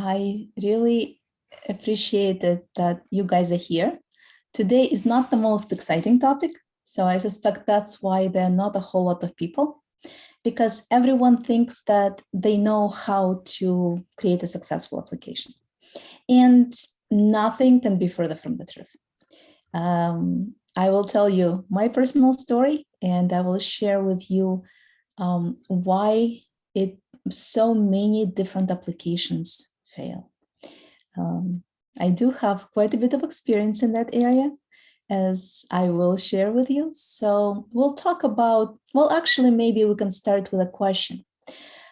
I really appreciate it that you guys are here. Today is not the most exciting topic, so I suspect that's why there are not a whole lot of people, because everyone thinks that they know how to create a successful application. And nothing can be further from the truth. I will tell you my personal story, and I will share with you why so many different applications fail. I do have quite a bit of experience in that area, as I will share with you. So we'll talk about, well, actually, maybe we can start with a question.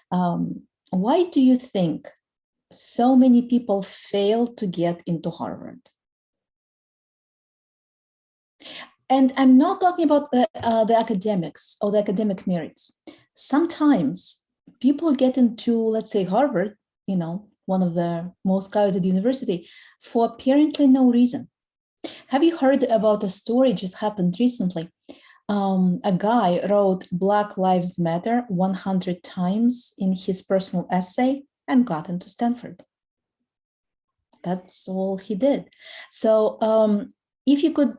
Why do you think so many people fail to get into Harvard? And I'm not talking about the academics or the academic merits. Sometimes people get into, let's say, Harvard, one of the most coveted university, for apparently no reason. Have you heard about a story just happened recently? A guy wrote Black Lives Matter 100 times in his personal essay and got into Stanford. That's all he did. So if you could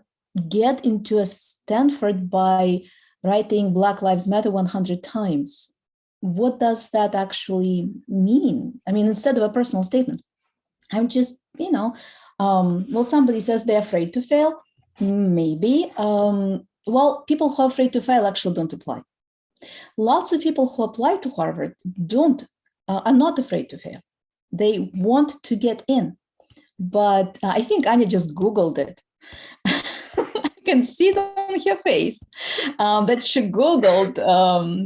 get into a Stanford by writing Black Lives Matter 100 times, what does that actually mean? I mean, instead of a personal statement, I'm just, well, somebody says they're afraid to fail. Maybe. Well, people who are afraid to fail actually don't apply. Lots of people who apply to Harvard are not afraid to fail. They want to get in. But I think Anya just Googled it. I can see it on her face that she Googled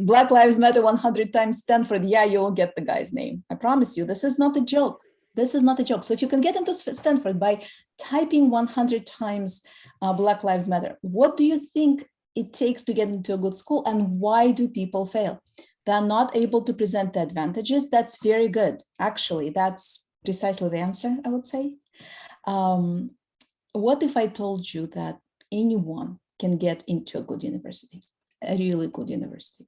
Black Lives Matter 100 times Stanford. Yeah, you'll get the guy's name. I promise you, this is not a joke. This is not a joke. So if you can get into Stanford by typing 100 times Black Lives Matter, what do you think it takes to get into a good school, and why do people fail? They're not able to present the advantages. That's very good. Actually, that's precisely the answer, I would say. What if I told you that anyone can get into a good university, a really good university,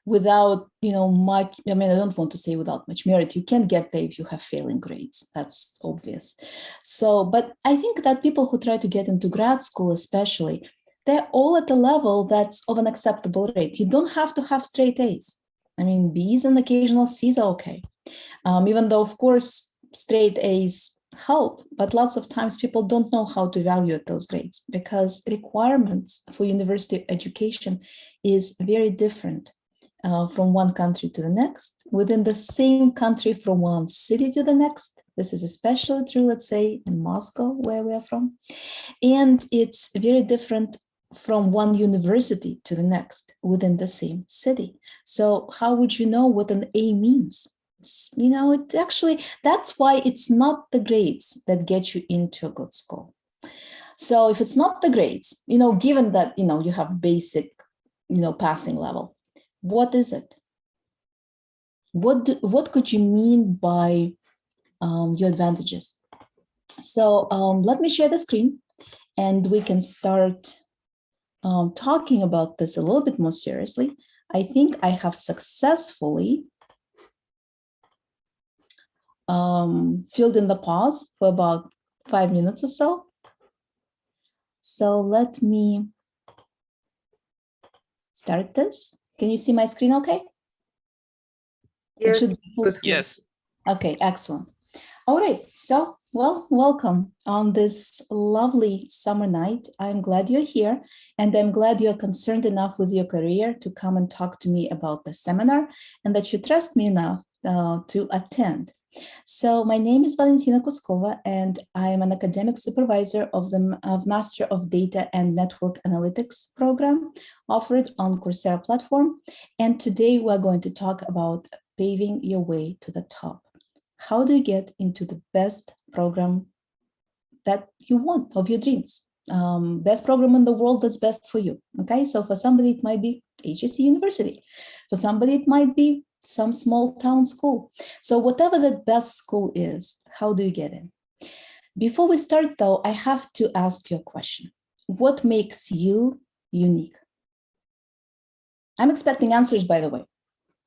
without, much, I don't want to say without much merit. You can get there if you have failing grades. That's obvious. So, but I think that people who try to get into grad school, especially, they're all at a level that's of an acceptable rate. You don't have to have straight A's. B's and occasional C's are okay. Even though, of course, straight A's help, but lots of times people don't know how to evaluate those grades, because requirements for university education is very different from one country to the next, within the same country from one city to the next. This is especially true, let's say, in Moscow, where we are from. And it's very different from one university to the next within the same city. So how would you know what an A means? It actually, that's why it's not the grades that get you into a good school. So if it's not the grades, given that, you have basic, passing level, what is it? What could you mean by your advantages? So let me share the screen, and we can start talking about this a little bit more seriously. I think I have successfully filled in the pause for about 5 minutes or so. So let me start this. Can you see my screen okay? Yes. It should be full screen. Yes. Okay, excellent. All right, so, well, welcome on this lovely summer night. I'm glad you're here, and I'm glad you're concerned enough with your career to come and talk to me about the seminar, and that you trust me enough to attend. So my name is Valentina Kuskova, and I am an academic supervisor of the Master of Data and Network Analytics program offered on Coursera platform. And today we're going to talk about paving your way to the top. How do you get into the best program that you want, of your dreams? Best program in the world that's best for you. Okay, so for somebody it might be HSE University. For somebody it might be some small town school. So whatever the best school is, how do you get in? Before we start though, I have to ask you a question. What makes you unique? I'm expecting answers, by the way.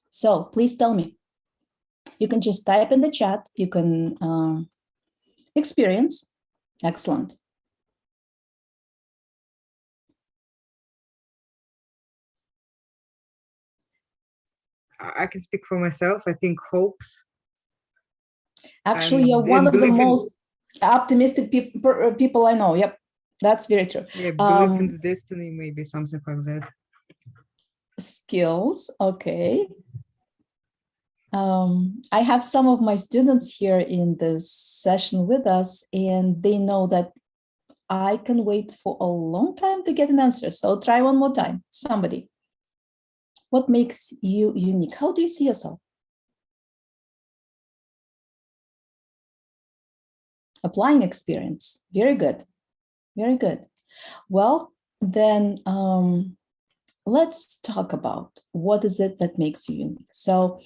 So please tell me, You can just type in the chat. You can experience. Excellent. I can speak for myself. I think hopes. Actually, you're one of the most optimistic people I know. Yep, that's very true. Yeah, believe in the destiny, maybe something like that. Skills, okay. I have some of my students here in this session with us, and they know that I can wait for a long time to get an answer. So try one more time, somebody. What makes you unique? How do you see yourself? Applying experience. Very good. Very good. Well, then let's talk about what is it that makes you unique. So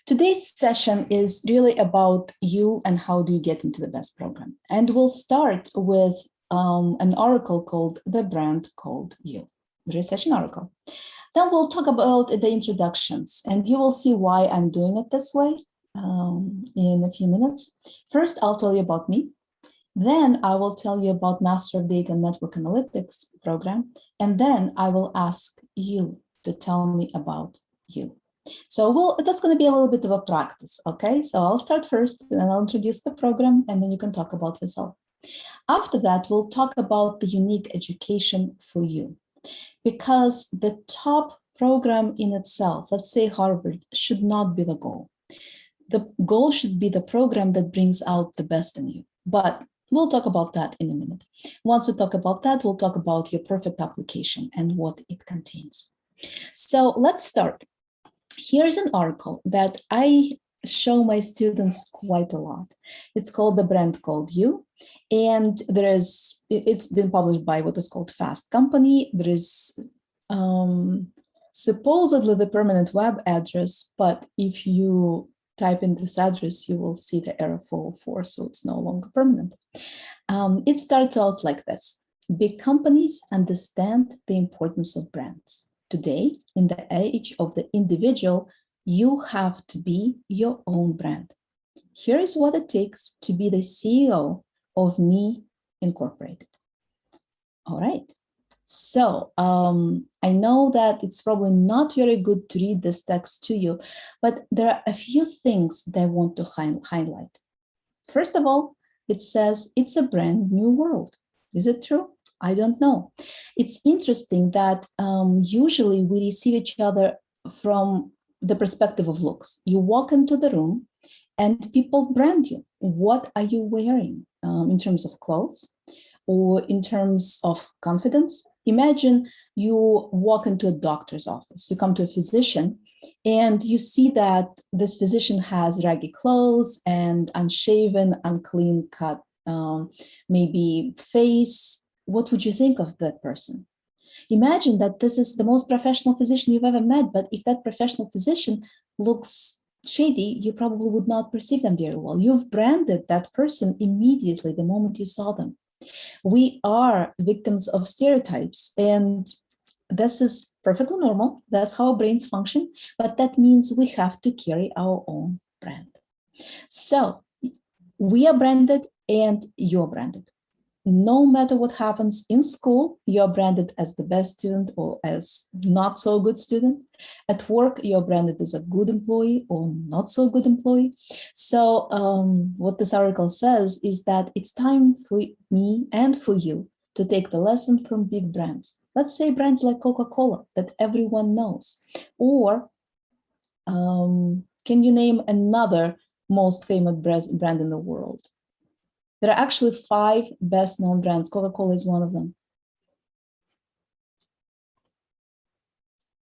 today's session is really about you and how do you get into the best program. And we'll start with an article called The Brand Called You, the recession article. Then we'll talk about the introductions, and you will see why I'm doing it this way in a few minutes. First, I'll tell you about me. Then I will tell you about Master of Data and Network Analytics program. And then I will ask you to tell me about you. So that's going to be a little bit of a practice, okay? So I'll start first, and then I'll introduce the program, and then you can talk about yourself. After that, we'll talk about the unique education for you, because the top program in itself, let's say Harvard, should not be the goal. The goal should be the program that brings out the best in you. But we'll talk about that in a minute. Once we talk about that, we'll talk about your perfect application and what it contains. So let's start. Here's an article that I show my students quite a lot. It's called The Brand Called You. And it's been published by what is called Fast Company. There is supposedly the permanent web address, but if you type in this address, you will see the error 404, so it's no longer permanent. It starts out like this. Big companies understand the importance of brands. Today, in the age of the individual, you have to be your own brand. Here is what it takes to be the CEO of Me Incorporated. All right. So I know that it's probably not very good to read this text to you, but there are a few things that I want to highlight. First of all, it says it's a brand new world. Is it true? I don't know. It's interesting that usually we receive each other from the perspective of looks. You walk into the room and people brand you. What are you wearing in terms of clothes or in terms of confidence? Imagine you walk into a doctor's office, you come to a physician, and you see that this physician has raggy clothes and unshaven, unclean cut, maybe face. What would you think of that person? Imagine that this is the most professional physician you've ever met, but if that professional physician looks shady, you probably would not perceive them very well. You've branded that person immediately the moment you saw them. We are victims of stereotypes, and this is perfectly normal. That's how our brains function, but that means we have to carry our own brand. So we are branded and you're branded. No matter what happens in school, you're branded as the best student or as not so good student. At work, you're branded as a good employee or not so good employee. So what this article says is that it's time for me and for you to take the lesson from big brands. Let's say brands like Coca-Cola that everyone knows. Or can you name another most famous brand in the world? There are actually 5 best-known brands. Coca-Cola is one of them.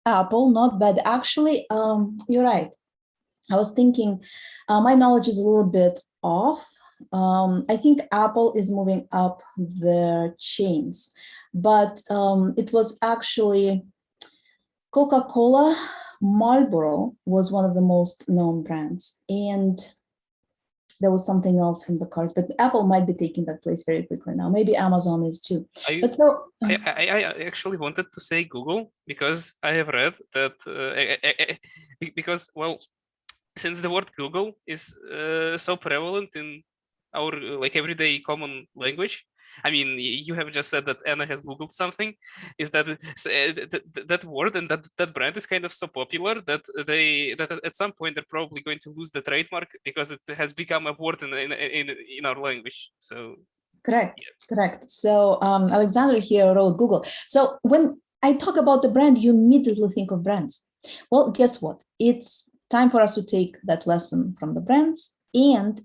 Apple, not bad. Actually, you're right. I was thinking, my knowledge is a little bit off. I think Apple is moving up their chains, but it was actually Coca-Cola. Marlboro was one of the most known brands, and there was something else from the cars, but Apple might be taking that place very quickly now. Maybe Amazon is too. But so I actually wanted to say Google because I have read that because, well, since the word Google is so prevalent in our like everyday common language. I mean, you have just said that Anna has Googled something. Is that that word and that brand is kind of so popular that that at some point they're probably going to lose the trademark because it has become a word in our language. So correct, correct. So Alexander here wrote Google. So when I talk about the brand, you immediately think of brands. Well, guess what? It's time for us to take that lesson from the brands, and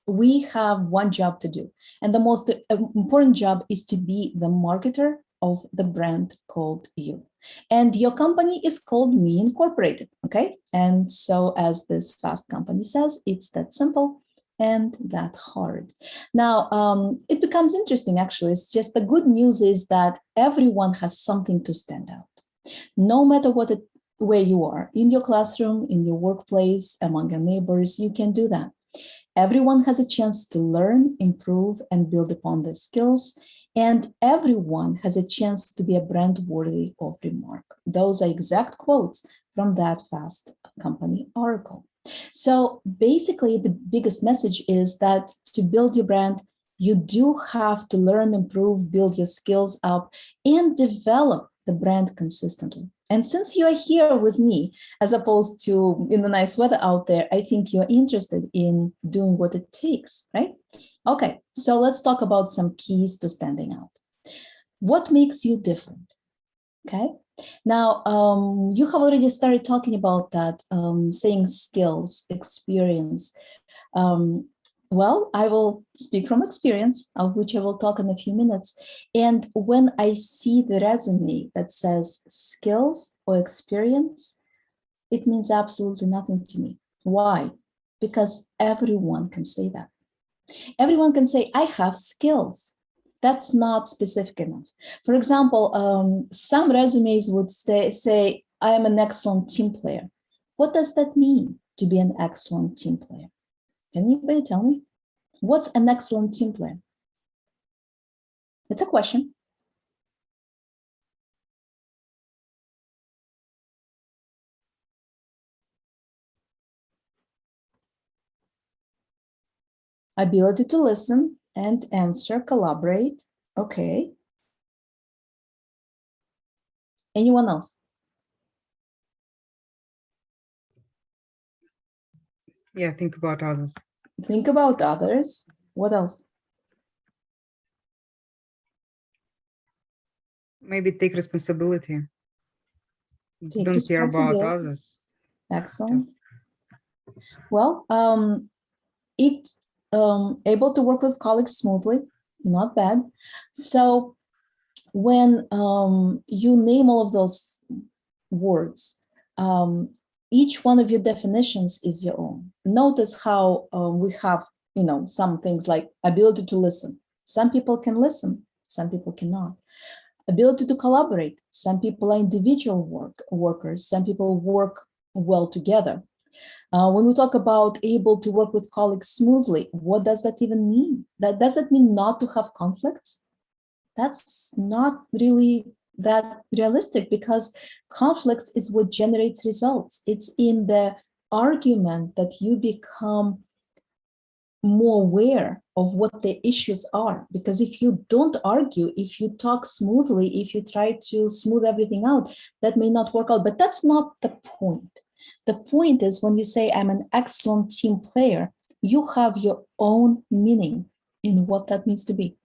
we have one job to do. And the most important job is to be the marketer of the brand called you. And your company is called Me Incorporated, okay? And so as this fast company says, it's that simple and that hard. Now, it becomes interesting, actually. It's just the good news is that everyone has something to stand out. No matter where you are, in your classroom, in your workplace, among your neighbors, you can do that. Everyone has a chance to learn, improve, and build upon their skills. And everyone has a chance to be a brand worthy of remark. Those are exact quotes from that Fast Company article. So basically, the biggest message is that to build your brand, you do have to learn, improve, build your skills up, and develop the brand consistently. And since you are here with me, as opposed to in the nice weather out there, I think you're interested in doing what it takes, right? Okay, so let's talk about some keys to standing out. What makes you different? Okay, now you have already started talking about that, saying skills, experience. Well, I will speak from experience, of which I will talk in a few minutes. And when I see the resume that says skills or experience, it means absolutely nothing to me. Why? Because everyone can say that. Everyone can say, I have skills. That's not specific enough. For example, some resumes would say, I am an excellent team player. What does that mean to be an excellent team player? Can anybody tell me? What's an excellent team player? It's a question. Ability to listen and answer, collaborate. Okay. Anyone else? Yeah, think about others. Think about others. What else? Maybe take responsibility. Take Don't care about responsibility. others. Excellent. Well, able to work with colleagues smoothly, not bad. So when you name all of those words, each one of your definitions is your own. Notice how we have, some things like ability to listen. Some people can listen, some people cannot. Ability to collaborate. Some people are individual workers, some people work well together. When we talk about able to work with colleagues smoothly, what does that even mean? Does that mean not to have conflicts? That's not really that realistic, because conflicts is what generates results. It's in the argument that you become more aware of what the issues are. Because if you don't argue, if you talk smoothly, if you try to smooth everything out, that may not work out. But that's not the point. The point is, when you say I'm an excellent team player, you have your own meaning in what that means to be.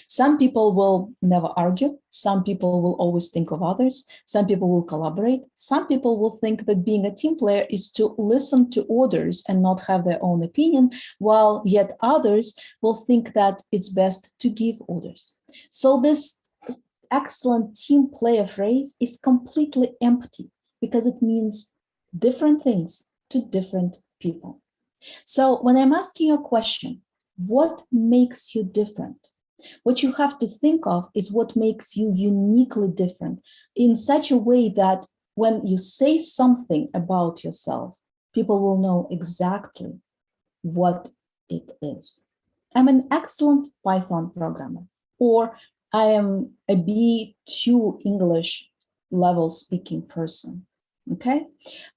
Some people will never argue. Some people will always think of others. Some people will collaborate. Some people will think that being a team player is to listen to orders and not have their own opinion, while yet others will think that it's best to give orders. So this excellent team player phrase is completely empty, because it means different things to different people. So when I'm asking you a question, what makes you different? What you have to think of is what makes you uniquely different, in such a way that when you say something about yourself, people will know exactly what it is. I'm an excellent Python programmer, or I am a B2 English level speaking person. Okay,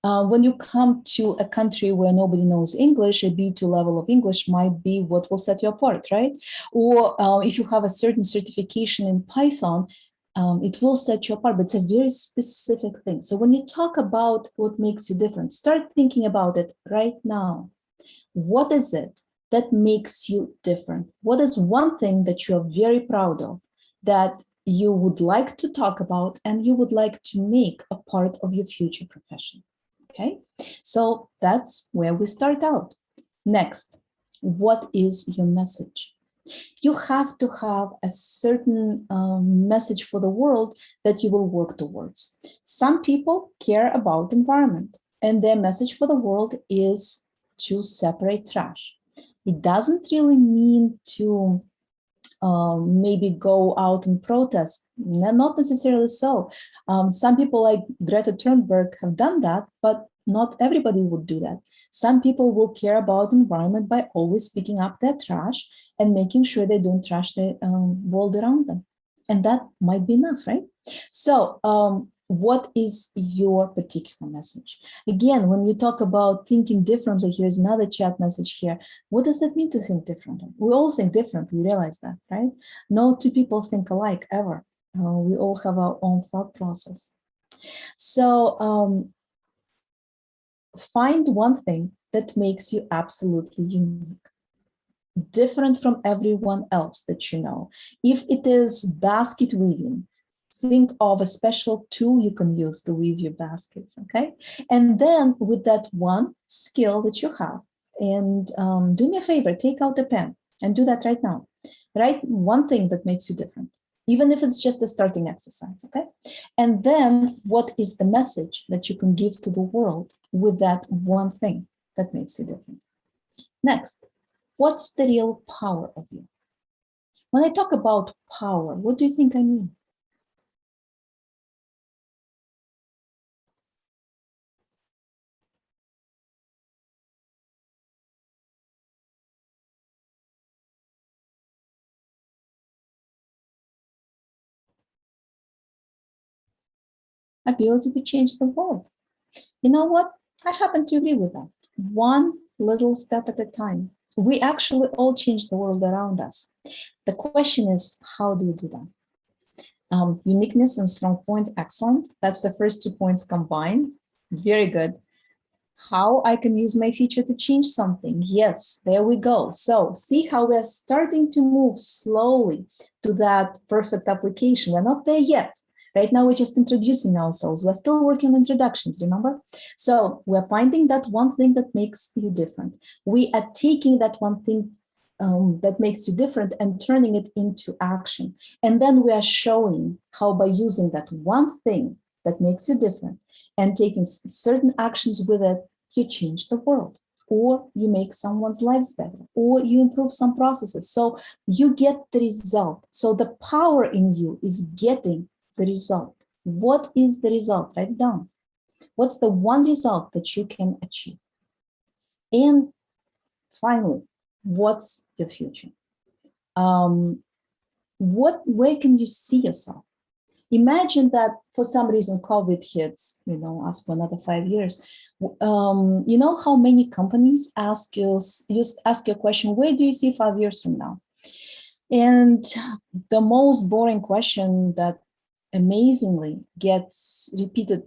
when you come to a country where nobody knows English, a B2 level of English might be what will set you apart, right? Or if you have a certain certification in Python, it will set you apart, but it's a very specific thing. So when you talk about what makes you different, start thinking about it right now. What is it that makes you different? What is one thing that you are very proud of that you would like to talk about and you would like to make a part of your future profession? Okay, so that's where we start out. Next, what is your message? You have to have a certain message for the world that you will work towards. Some people care about environment, and their message for the world is to separate trash. It doesn't really mean to maybe go out and protest. Not necessarily so. Some people like Greta Thunberg have done that, but not everybody would do that. Some people will care about the environment by always picking up their trash and making sure they don't trash the world around them. And that might be enough, right? So what is your particular message? Again, when you talk about thinking differently, here's another chat message here. What does that mean to think differently? We all think differently, you realize that, right? No two people think alike ever. We all have our own thought process. So find one thing that makes you absolutely unique, different from everyone else that you know. If it is basket weaving, think of a special tool you can use to weave your baskets, okay? And then with that one skill that you have, and do me a favor, take out a pen and do that right now. Write one thing that makes you different, even if it's just a starting exercise, okay? And then what is the message that you can give to the world with that one thing that makes you different? Next, what's the real power of you? When I talk about power, what do you think I mean? Ability to change the world. You know what? I happen to agree with that. One little step at a time. We actually all change the world around us. The question is, how do you do that? Uniqueness and strong point, excellent. That's the first 2 points combined. Very good. How I can use my feature to change something. Yes, there we go. So see how we're starting to move slowly to that perfect application. We're not there yet. Right now, we're just introducing ourselves. We're still working on introductions, remember? So we're finding that one thing that makes you different. We are taking that one thing that makes you different and turning it into action. And then we are showing how by using that one thing that makes you different and taking certain actions with it, you change the world, or you make someone's lives better, or you improve some processes. So you get the result. So the power in you is getting the result. What is the result? Write it down. What's the one result that you can achieve? And finally, what's your future? Where can you see yourself? Imagine that for some reason COVID hits, us for another 5 years. You know how many companies ask you a question, where do you see 5 years from now? And the most boring question that amazingly gets repeated,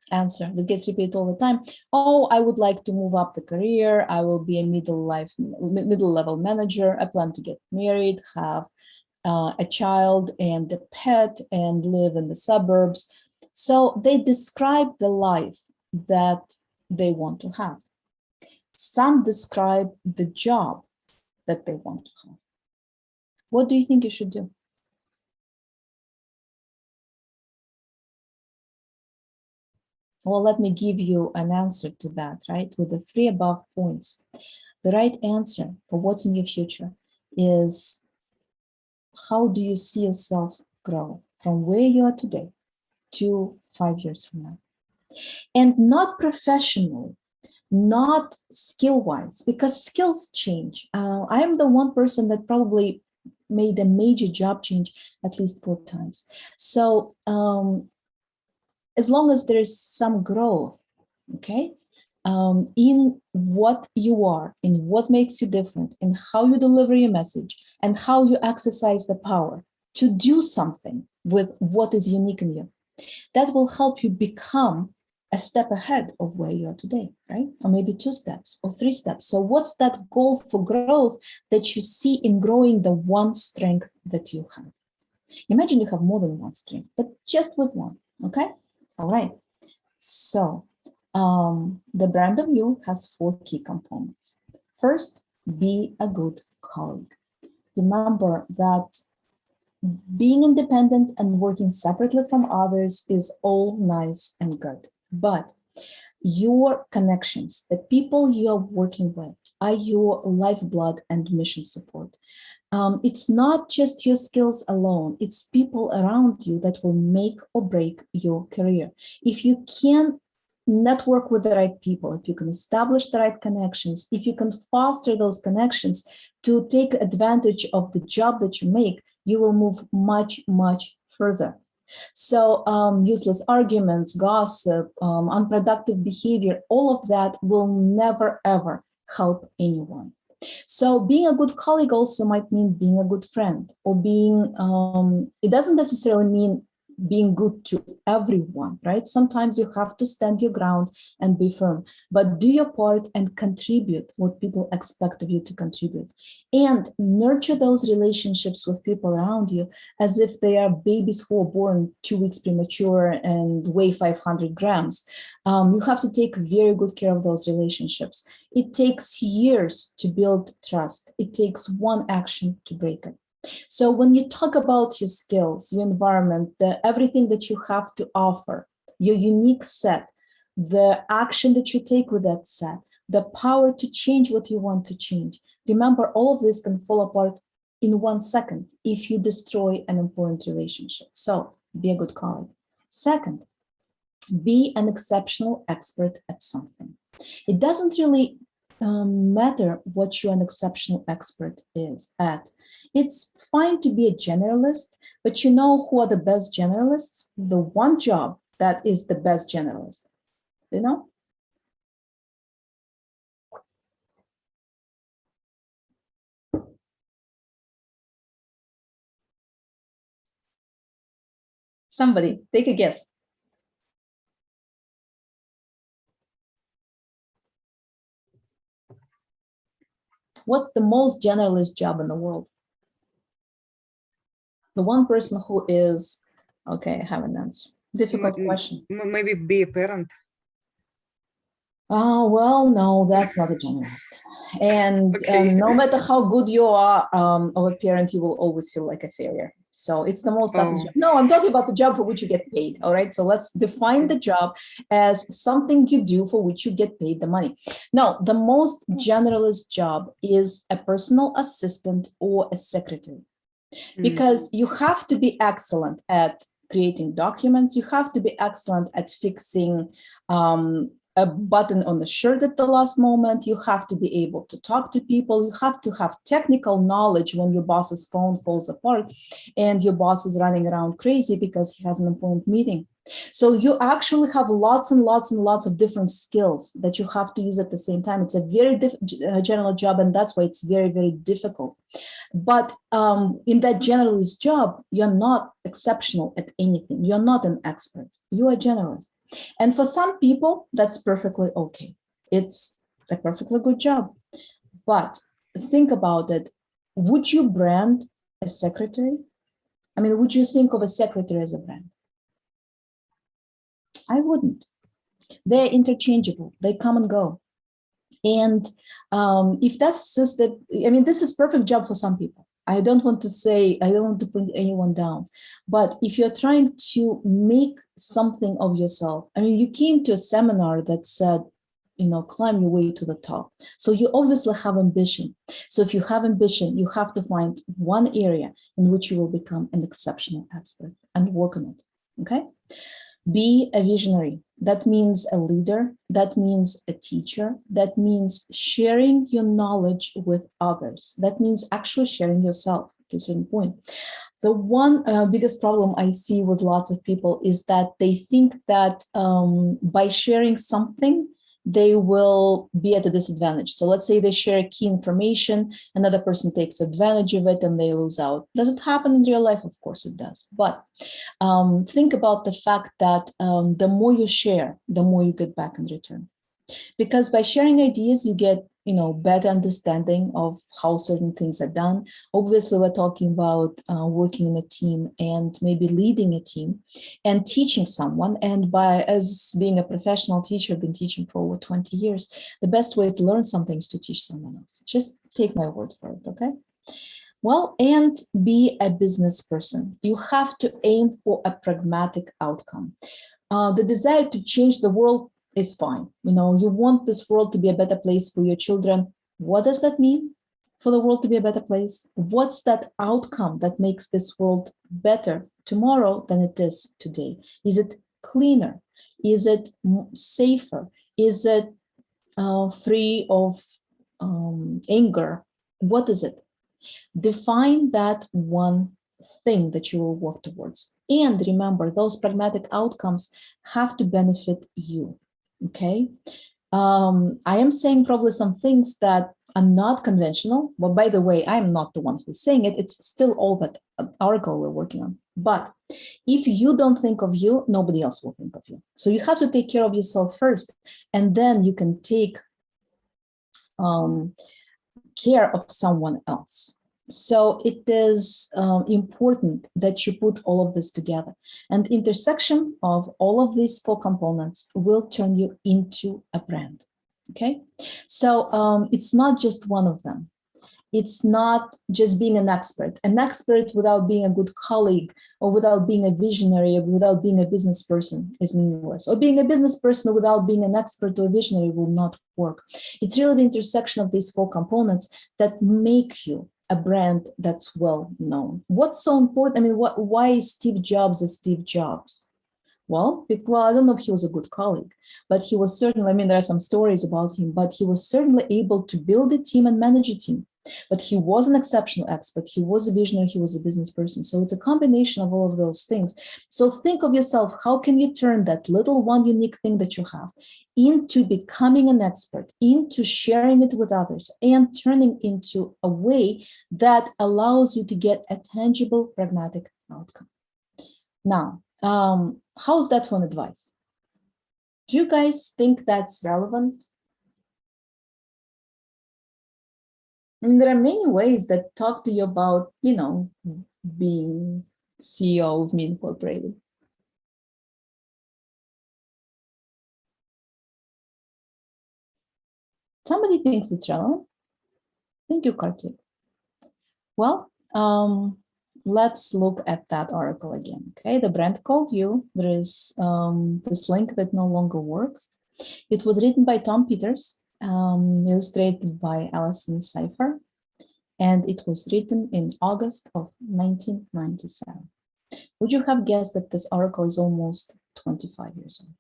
answer that gets repeated all the time. Oh, I would like to move up the career. I will be a middle level manager. I plan to get married, have a child and a pet, and live in the suburbs. So they describe the life that they want to have. Some describe the job that they want to have. What do you think you should do? Well, let me give you an answer to that, right? With the 3 above points. The right answer for what's in your future is, how do you see yourself grow from where you are today to 5 years from now? And not professionally, not skill-wise, because skills change. I am the one person that probably made a major job change at least 4 times. So as long as there is some growth, okay, in what you are, in what makes you different, in how you deliver your message, and how you exercise the power to do something with what is unique in you, that will help you become a step ahead of where you are today, right? Or maybe 2 steps or 3 steps. So what's that goal for growth that you see in growing the one strength that you have? Imagine you have more than one strength, but just with one, okay? All right. So the brand of you has 4 key components. First, be a good colleague. Remember that being independent and working separately from others is all nice and good, but your connections, the people you are working with, are your lifeblood and mission support. It's not just your skills alone, it's people around you that will make or break your career. If you can network with the right people, if you can establish the right connections, if you can foster those connections to take advantage of the job that you make, you will move much, much further. So useless arguments, gossip, unproductive behavior, all of that will never, ever help anyone. So being a good colleague also might mean being a good friend, or being, it doesn't necessarily mean being good to everyone, right? Sometimes you have to stand your ground and be firm, but do your part and contribute what people expect of you to contribute. And nurture those relationships with people around you as if they are babies who are born 2 weeks premature and weigh 500 grams. You have to take very good care of those relationships. It takes years to build trust. It takes one action to break it. So when you talk about your skills, your environment, everything that you have to offer, your unique set, the action that you take with that set, the power to change what you want to change, remember, all of this can fall apart in 1 second if you destroy an important relationship. So be a good colleague. Second, be an exceptional expert at something. It doesn't really matter what you're an exceptional expert is at. It's fine to be a generalist, but you know who are the best generalists? The one job that is the best generalist, you know? Somebody, take a guess. What's the most generalist job in the world? The one person who is, okay, I have an answer. Difficult question. Maybe be a parent. Oh, well, no, that's not a generalist. And Okay. No matter how good you are of a parent, you will always feel like a failure. So it's the most toughest job. No, I'm talking about the job for which you get paid. All right. So let's define the job as something you do for which you get paid the money. No, the most generalist job is a personal assistant or a secretary, because you have to be excellent at creating documents. You have to be excellent at fixing a button on the shirt at the last moment. You have to be able to talk to people. You have to have technical knowledge when your boss's phone falls apart and your boss is running around crazy because he has an important meeting. So you actually have lots and lots and lots of different skills that you have to use at the same time. It's a very general job, and that's why it's very, very difficult. But in that generalist job, you're not exceptional at anything. You're not an expert. You're a generalist. And for some people, that's perfectly okay. It's a perfectly good job. But think about it. Would you brand a secretary? I mean, would you think of a secretary as a brand? I wouldn't. They're interchangeable. They come and go. And if that's just that, I mean, this is perfect job for some people. I don't want to put anyone down. But if you're trying to make something of yourself, I mean, you came to a seminar that said, you know, climb your way to the top. So you obviously have ambition. So if you have ambition, you have to find one area in which you will become an exceptional expert and work on it, okay? Be a visionary. That means a leader. That means a teacher. That means sharing your knowledge with others. That means actually sharing yourself. to a certain point. The one biggest problem I see with lots of people is that they think that by sharing something, they will be at a disadvantage. So let's say they share key information, another person takes advantage of it and they lose out. Does it happen in real life? Of course it does. But think about the fact that the more you share, the more you get back in return. Because by sharing ideas, you get better understanding of how certain things are done. Obviously, we're talking about working in a team and maybe leading a team and teaching someone. And as being a professional teacher, I've been teaching for over 20 years, the best way to learn something is to teach someone else. Just take my word for it, okay? Well, and be a business person. You have to aim for a pragmatic outcome. The desire to change the world is fine. You want this world to be a better place for your children. What does that mean for the world to be a better place? What's that outcome that makes this world better tomorrow than it is today? Is it cleaner? Is it safer? Is it free of anger? What is it? Define that one thing that you will work towards. And remember, those pragmatic outcomes have to benefit you. Okay, I am saying probably some things that are not conventional. Well, by the way, I'm not the one who's saying it. It's still all that article we're working on. But if you don't think of you, nobody else will think of you. So you have to take care of yourself first, and then you can take care of someone else. So it is important that you put all of this together. And the intersection of all of these 4 components will turn you into a brand, okay? So it's not just one of them. It's not just being an expert. An expert without being a good colleague or without being a visionary or without being a business person is meaningless. Or being a business person without being an expert or a visionary will not work. It's really the intersection of these 4 components that make you a brand that's well known. What's so important? I mean, why is Steve Jobs Steve Jobs? Well, I don't know if he was a good colleague, but he was certainly, there are some stories about him, but he was certainly able to build a team and manage a team. But he was an exceptional expert. He was a visionary. He was a business person. So it's a combination of all of those things. So think of yourself, how can you turn that little one unique thing that you have into becoming an expert, into sharing it with others, and turning into a way that allows you to get a tangible, pragmatic outcome. Now, how's that for an advice? Do you guys think that's relevant? There are many ways that talk to you about, being CEO of Me Incorporated. Somebody thinks it's relevant. Thank you, Kartik. Well, let's look at that article again. Okay, the brand called you. There is this link that no longer works. It was written by Tom Peters, illustrated by Alison Seifer, and it was written in August of 1997. Would you have guessed that this article is almost 25 years old?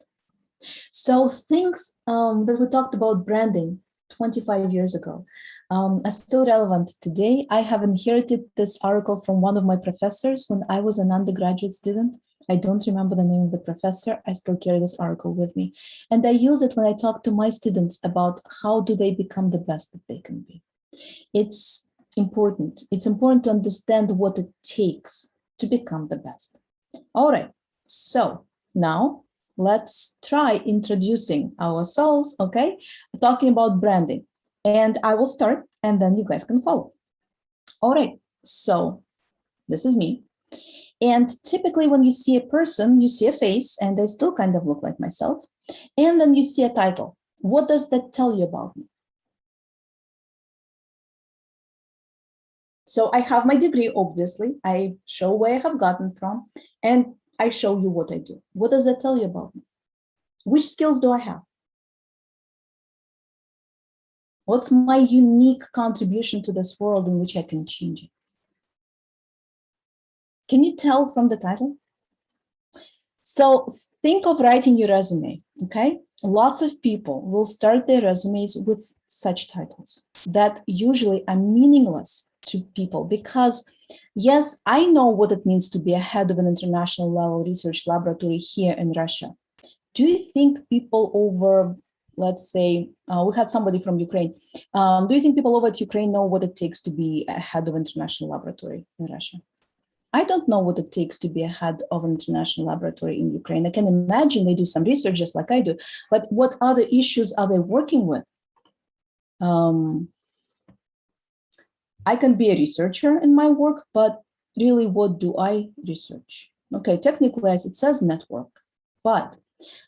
So things that we talked about branding 25 years ago are still relevant today. I have inherited this article from one of my professors when I was an undergraduate student. I don't remember the name of the professor. I still carry this article with me. And I use it when I talk to my students about how do they become the best that they can be. It's important. It's important to understand what it takes to become the best. All right, so now let's try introducing ourselves, okay? Talking about branding. And I will start and then you guys can follow. All right, so this is me. And typically when you see a person, you see a face and they still kind of look like myself. And then you see a title. What does that tell you about me? So I have my degree, obviously. I show where I have gotten from and I show you what I do. What does that tell you about me? Which skills do I have? What's my unique contribution to this world in which I can change it? Can you tell from the title? So think of writing your resume, okay? Lots of people will start their resumes with such titles that usually are meaningless to people because Yes, I know what it means to be a head of an international level research laboratory here in Russia. Do you think people over, let's say, we had somebody from Ukraine. Do you think people over at Ukraine know what it takes to be a head of an international laboratory in Russia? I don't know what it takes to be a head of an international laboratory in Ukraine. I can imagine they do some research just like I do, but what other issues are they working with? I can be a researcher in my work, but really, what do I research? Okay, technically, as it says network, but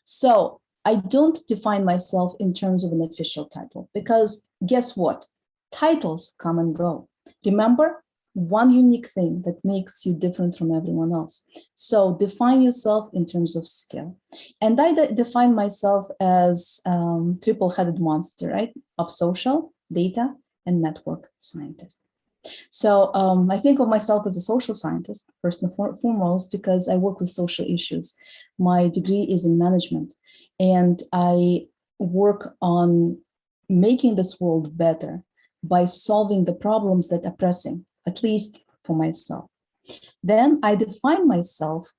so I don't define myself in terms of an official title because guess what? Titles come and go. Remember, one unique thing that makes you different from everyone else. So define yourself in terms of skill. And I define myself as triple-headed monster, right? Of social, data, and network scientist. So I think of myself as a social scientist, first and foremost, because I work with social issues. My degree is in management, and I work on making this world better by solving the problems that are pressing, at least for myself. Then I define myself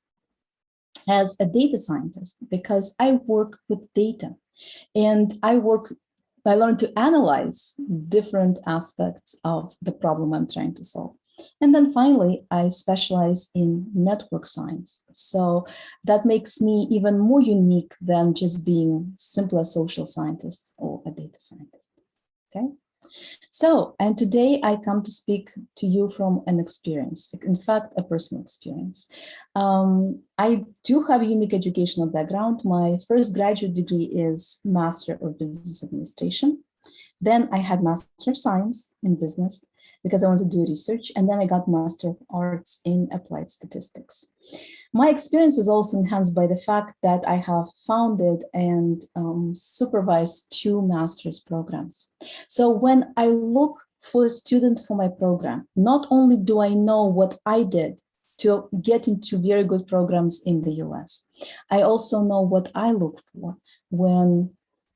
as a data scientist because I work with data, and I learned to analyze different aspects of the problem I'm trying to solve. And then finally, I specialize in network science. So that makes me even more unique than just being simply a social scientist or a data scientist. Okay. So, and today I come to speak to you from an experience, in fact, a personal experience. I do have a unique educational background. My first graduate degree is Master of Business Administration. Then I had Master of Science in Business because I wanted to do research. And then I got Master of Arts in Applied Statistics. My experience is also enhanced by the fact that I have founded and supervised 2 master's programs. So when I look for a student for my program, not only do I know what I did to get into very good programs in the US, I also know what I look for when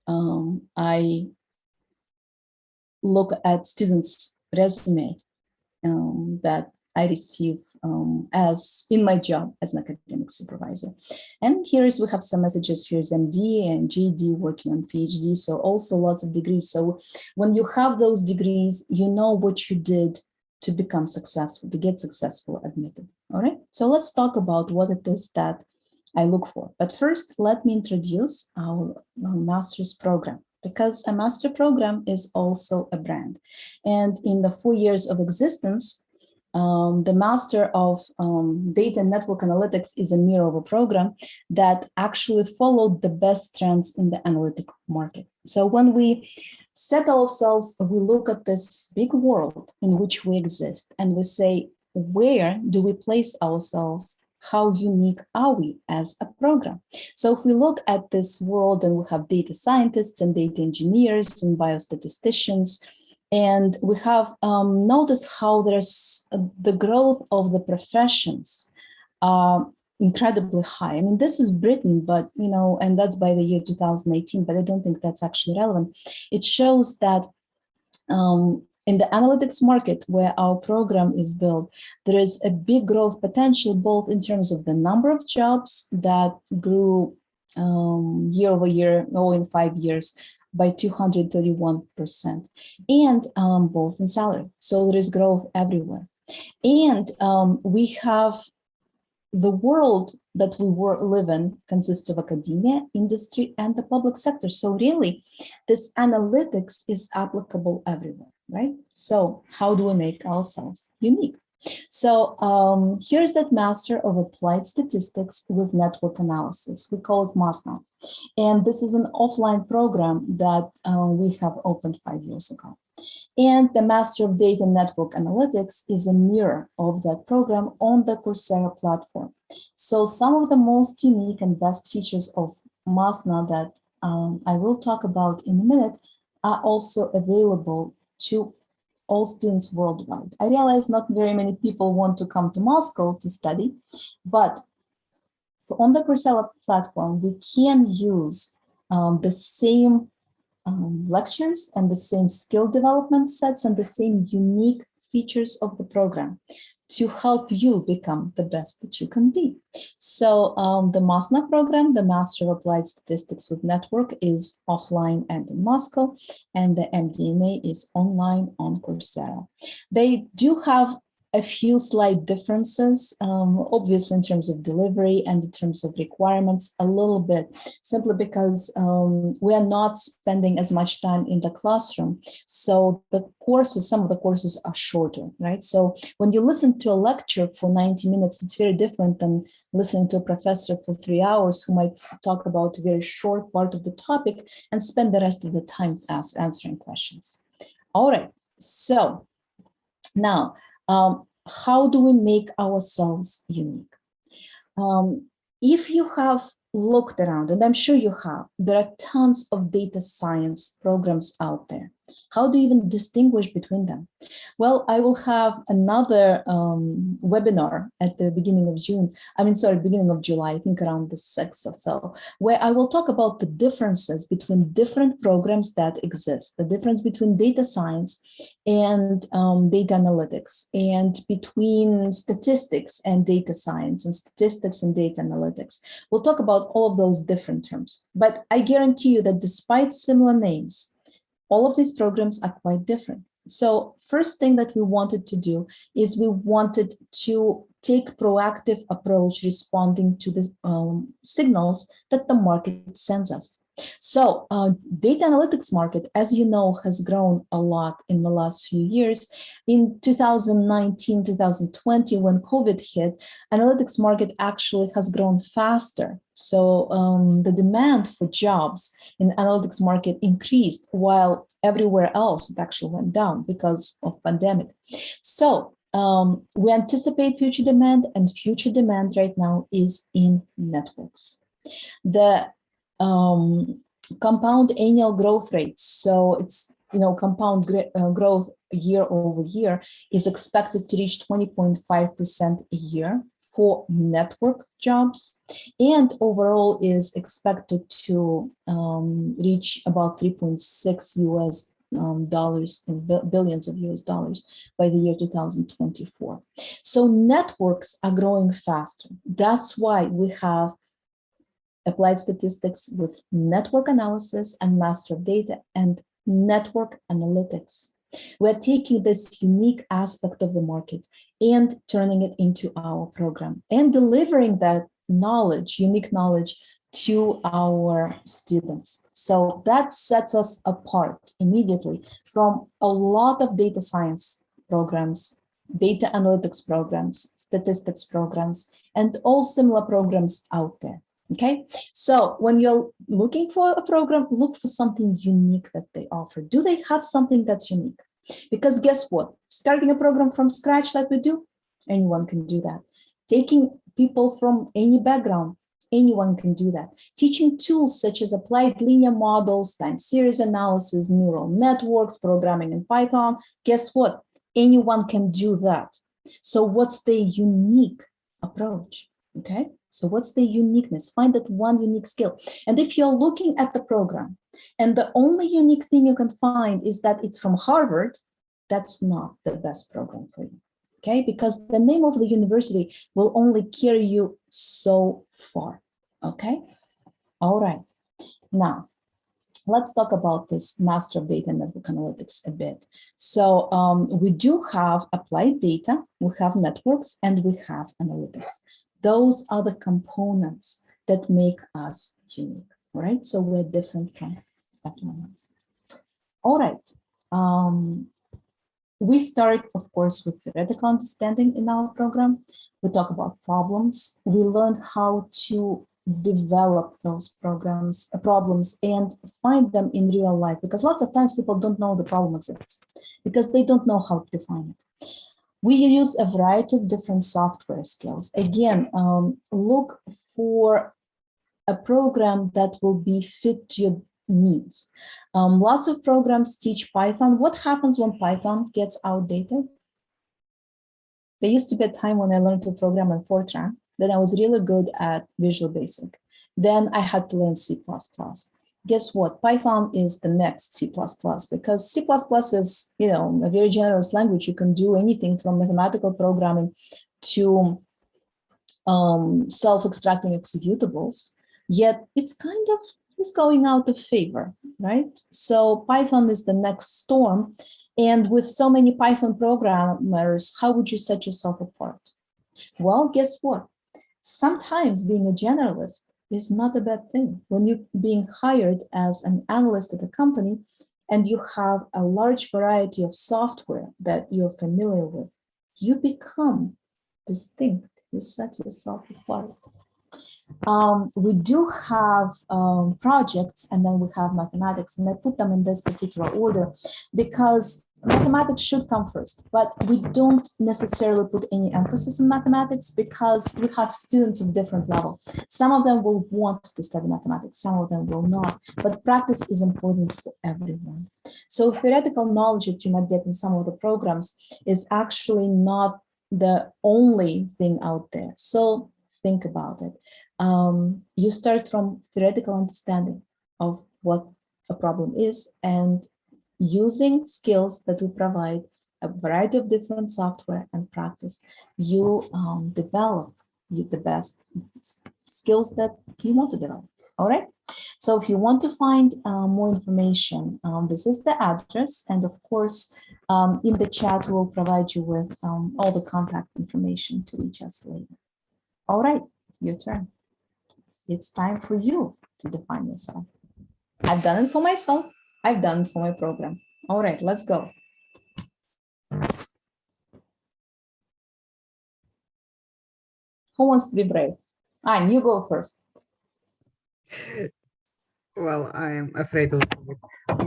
I look at students' resume that I receive as in my job as an academic supervisor. And we have some messages. Here's MD and JD working on PhD. So also lots of degrees. So when you have those degrees, you know what you did to become successful, to get successful admitted. All right. So let's talk about what it is that I look for. But first, let me introduce our master's program, because a master program is also a brand. And in the 4 years of existence, the Master of Data and Network Analytics is a mirror of a program that actually followed the best trends in the analytic market. So when we set ourselves, we look at this big world in which we exist, and we say, where do we place ourselves? How unique are we as a program? So if we look at this world, and we have data scientists and data engineers and biostatisticians, and we have noticed how there's the growth of the professions incredibly high. I mean, this is Britain, but, and that's by the year 2018, but I don't think that's actually relevant. It shows that in the analytics market where our program is built, there is a big growth potential, both in terms of the number of jobs that grew year over year, or in 5 years, by 231%, and both in salary. So there is growth everywhere. And we have the world that we live in consists of academia, industry, and the public sector. So really, this analytics is applicable everywhere, right? So how do we make ourselves unique? So here's that Master of Applied Statistics with Network Analysis. We call it MASNA. And this is an offline program that we have opened 5 years ago. And the Master of Data and Network Analytics is a mirror of that program on the Coursera platform. So some of the most unique and best features of MASNA that I will talk about in a minute are also available to all students worldwide. I realize not very many people want to come to Moscow to study, but on the Coursera platform, we can use the same lectures and the same skill development sets and the same unique features of the program to help you become the best that you can be. So the MASNA program, the Master of Applied Statistics with Network, is offline and in Moscow, and the MDNA is online on Coursera. They do have a few slight differences, obviously in terms of delivery and in terms of requirements, a little bit, simply because we are not spending as much time in the classroom. So the courses, some of the courses are shorter, right? So when you listen to a lecture for 90 minutes, it's very different than listening to a professor for 3 hours who might talk about a very short part of the topic and spend the rest of the time answering questions. All right, so now, how do we make ourselves unique? If you have looked around, and I'm sure you have, there are tons of data science programs out there. How do you even distinguish between them? Well, I will have another webinar at the beginning of beginning of July, I think around the 6th or so, where I will talk about the differences between different programs that exist, the difference between data science and data analytics, and between statistics and data science, and statistics and data analytics. We'll talk about all of those different terms, but I guarantee you that despite similar names, all of these programs are quite different. So first thing that we wanted to do is we wanted to take proactive approach responding to the signals that the market sends us. So data analytics market, as you know, has grown a lot in the last few years. In 2019, 2020, when COVID hit, analytics market actually has grown faster. So the demand for jobs in analytics market increased while everywhere else it actually went down because of pandemic. So we anticipate future demand, and future demand right now is in networks. The compound annual growth rate, so it's compound growth year over year, is expected to reach 20.5% a year for network jobs, and overall is expected to reach about 3.6 US dollars in billions of US dollars by the year 2024. So networks are growing faster. That's why we have applied statistics with network analysis and master of data and network analytics. We're taking this unique aspect of the market and turning it into our program and delivering that knowledge, unique knowledge, to our students. So that sets us apart immediately from a lot of data science programs, data analytics programs, statistics programs, and all similar programs out there. Okay, so when you're looking for a program, look for something unique that they offer. Do they have something that's unique? Because guess what? Starting a program from scratch like we do, anyone can do that. Taking people from any background, anyone can do that. Teaching tools such as applied linear models, time series analysis, neural networks, programming in Python, guess what? Anyone can do that. So what's the unique approach? Okay, so what's the uniqueness? Find that one unique skill. And if you're looking at the program and the only unique thing you can find is that it's from Harvard, that's not the best program for you. Okay, because the name of the university will only carry you so far. Okay, all right. Now, let's talk about this Master of Data and Network Analytics a bit. So we do have applied data, we have networks, and we have analytics. Those are the components that make us unique, right? So we're different from everyone else. All right. We start, of course, with theoretical understanding in our program. We talk about problems. We learn how to develop those problems and find them in real life, because lots of times people don't know the problem exists because they don't know how to define it. We use a variety of different software skills. Again, look for a program that will be fit to your needs. Lots of programs teach Python. What happens when Python gets outdated? There used to be a time when I learned to program in Fortran, then I was really good at Visual Basic. Then I had to learn C++. guess what? Python is the next C++, because C++ is, a very generous language. You can do anything from mathematical programming to self-extracting executables, yet it's kind of is going out of favor, right? So Python is the next storm. And with so many Python programmers, how would you set yourself apart? Well, guess what? Sometimes being a generalist is not a bad thing. When you're being hired as an analyst at a company and you have a large variety of software that you're familiar with, you become distinct. You set yourself apart. We do have projects, and then we have mathematics, and I put them in this particular order because mathematics should come first, but we don't necessarily put any emphasis on mathematics because we have students of different level. Some of them will want to study mathematics, some of them will not, but practice is important for everyone. So theoretical knowledge that you might get in some of the programs is actually not the only thing out there. So think about it. You start from theoretical understanding of what a problem is and using skills that we provide, a variety of different software and practice, you develop the best skills that you want to develop. All right. So if you want to find more information, this is the address. And of course, in the chat, we'll provide you with all the contact information to reach us later. All right, your turn. It's time for you to define yourself. I've done it for myself. I've done it for my program. All right, let's go. Who wants to be brave? You go first. Well, I am afraid of it.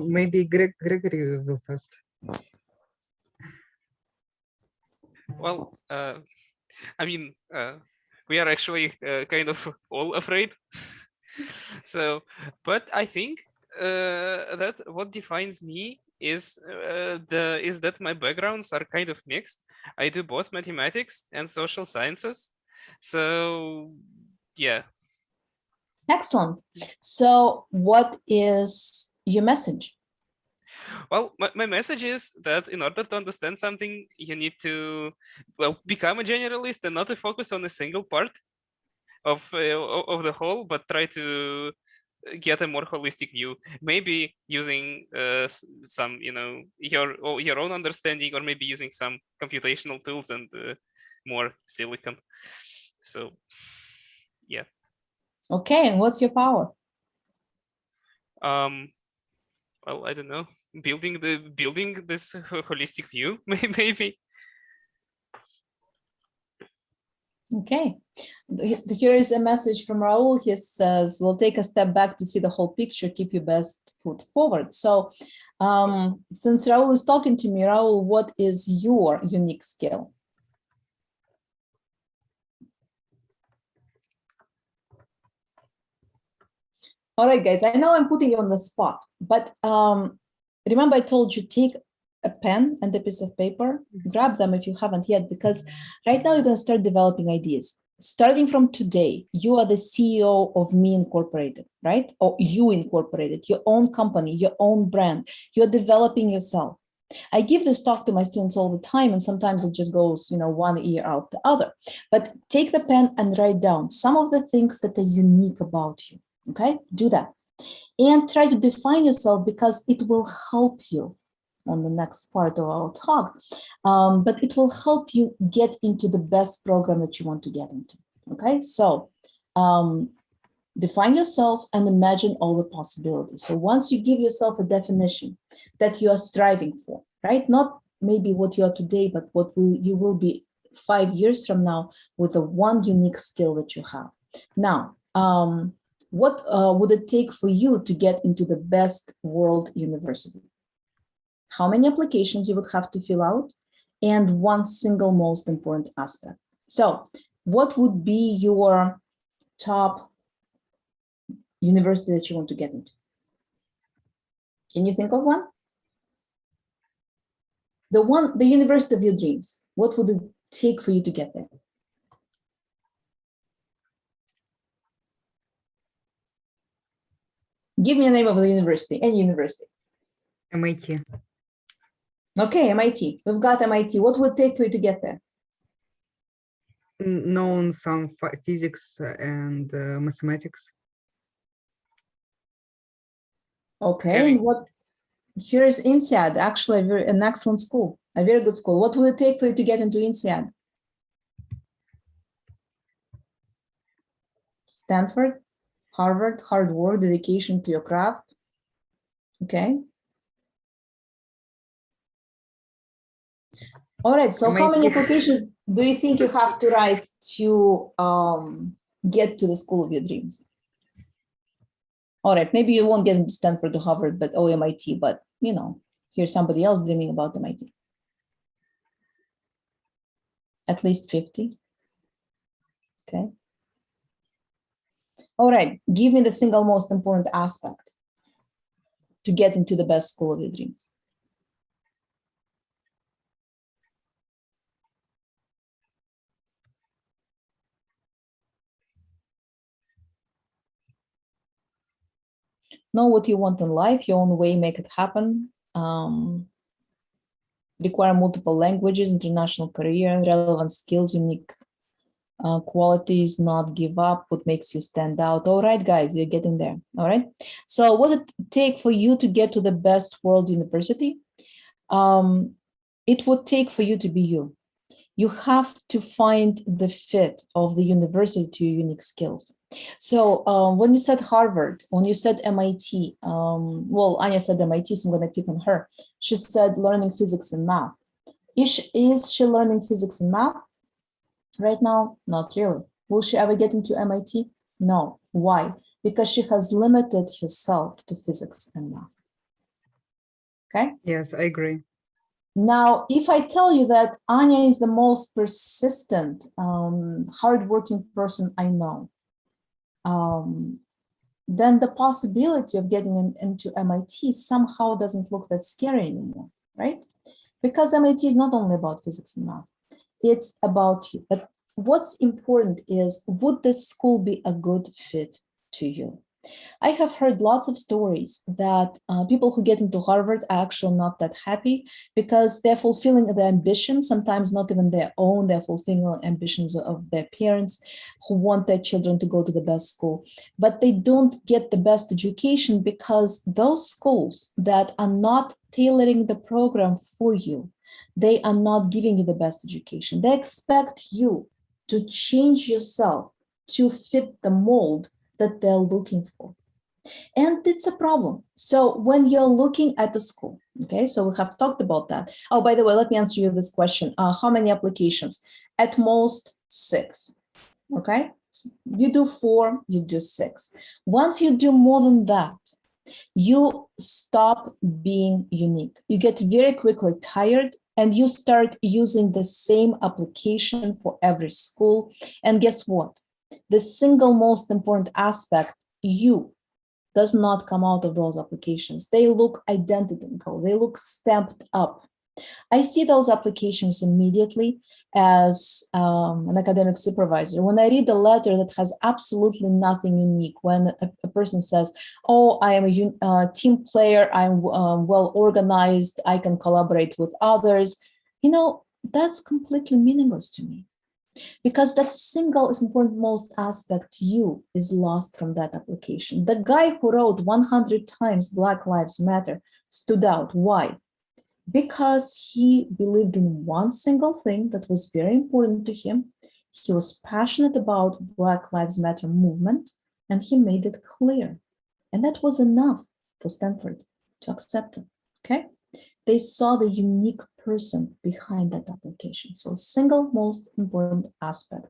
Maybe Gregory will first. Well, I mean, we are actually kind of all afraid. So, but I think that what defines me is that my backgrounds are kind of mixed. I do both mathematics and social sciences. So, yeah. Excellent. So, what is your message? Well, my message is that in order to understand something, you need to, well, become a generalist and not to focus on a single part of the whole, but try to get a more holistic view. Maybe using some, your own understanding, or maybe using some computational tools and more silicon. So, yeah. Okay, and what's your power? Well, I don't know. Building this holistic view, maybe. Okay, here is a message from Raul. He says, we'll take a step back to see the whole picture, keep your best foot forward. So since Raul is talking to me, Raul, what is your unique skill? All right, guys, I know I'm putting you on the spot, but remember I told you take a pen and a piece of paper, grab them if you haven't yet, because right now you're going to start developing ideas. Starting from today, you are the CEO of Me Incorporated, right? Or You Incorporated, your own company, your own brand. You're developing yourself. I give this talk to my students all the time, and sometimes it just goes, one ear out the other. But take the pen and write down some of the things that are unique about you, okay? Do that. And try to define yourself because it will help you on the next part of our talk, but it will help you get into the best program that you want to get into, okay? So define yourself and imagine all the possibilities. So once you give yourself a definition that you are striving for, right? Not maybe what you are today, but what you will be 5 years from now with the one unique skill that you have. Now, what would it take for you to get into the best world university? How many applications you would have to fill out, and one single most important aspect. So what would be your top university that you want to get into? Can you think of one? The university of your dreams. What would it take for you to get there? Give me a name of the university, any university. MIT. Okay, MIT. We've got MIT. What would it take for you to get there? Known some physics and mathematics. Okay, and what? Here's INSEAD, actually an excellent school, a very good school. What would it take for you to get into INSEAD? Stanford, Harvard, hard work, dedication to your craft. Okay. All right, so how many applications do you think you have to write to get to the school of your dreams? All right, maybe you won't get into Stanford or Harvard, but MIT, but you know, here's somebody else dreaming about MIT. At least 50. Okay. All right, give me the single most important aspect to get into the best school of your dreams. Know what you want in life, your own way, make it happen. Require multiple languages, international career, relevant skills, unique qualities, not give up, what makes you stand out. All right, guys, you're getting there. All right. So what would it take for you to get to the best world university? It would take for you to be you. You have to find the fit of the university to your unique skills. So when you said Harvard, when you said MIT, well, Anya said MIT, so I'm going to pick on her. She said learning physics and math. Is she learning physics and math? Right now, not really. Will she ever get into MIT? No. Why? Because she has limited herself to physics and math. Okay? Yes, I agree. Now, if I tell you that Anya is the most persistent, hardworking person I know, then the possibility of getting into MIT somehow doesn't look that scary anymore, right? Because MIT is not only about physics and math, it's about you. But what's important is, would this school be a good fit to you? I have heard lots of stories that people who get into Harvard are actually not that happy because they're fulfilling their ambitions, sometimes not even their own, they're fulfilling ambitions of their parents who want their children to go to the best school. But they don't get the best education because those schools that are not tailoring the program for you, they are not giving you the best education. They expect you to change yourself to fit the mold that they're looking for. And it's a problem. So when you're looking at the school, okay, so we have talked about that. Oh, by the way, let me answer you this question. How many applications? At most 6, okay? So you do 4, you do 6. Once you do more than that, you stop being unique. You get very quickly tired and you start using the same application for every school. And guess what? The single most important aspect, you, does not come out of those applications. They look identical, they look stamped up. I see those applications immediately as an academic supervisor. When I read a letter that has absolutely nothing unique, when a person says, oh, I am a team player, I'm well organized, I can collaborate with others, you know, that's completely meaningless to me. Because that single important most aspect, you, is lost from that application. The guy who wrote 100 times Black Lives Matter stood out. Why? Because he believed in one single thing that was very important to him. He was passionate about Black Lives Matter movement, and he made it clear. And that was enough for Stanford to accept him, okay? They saw the unique person behind that application. So single most important aspect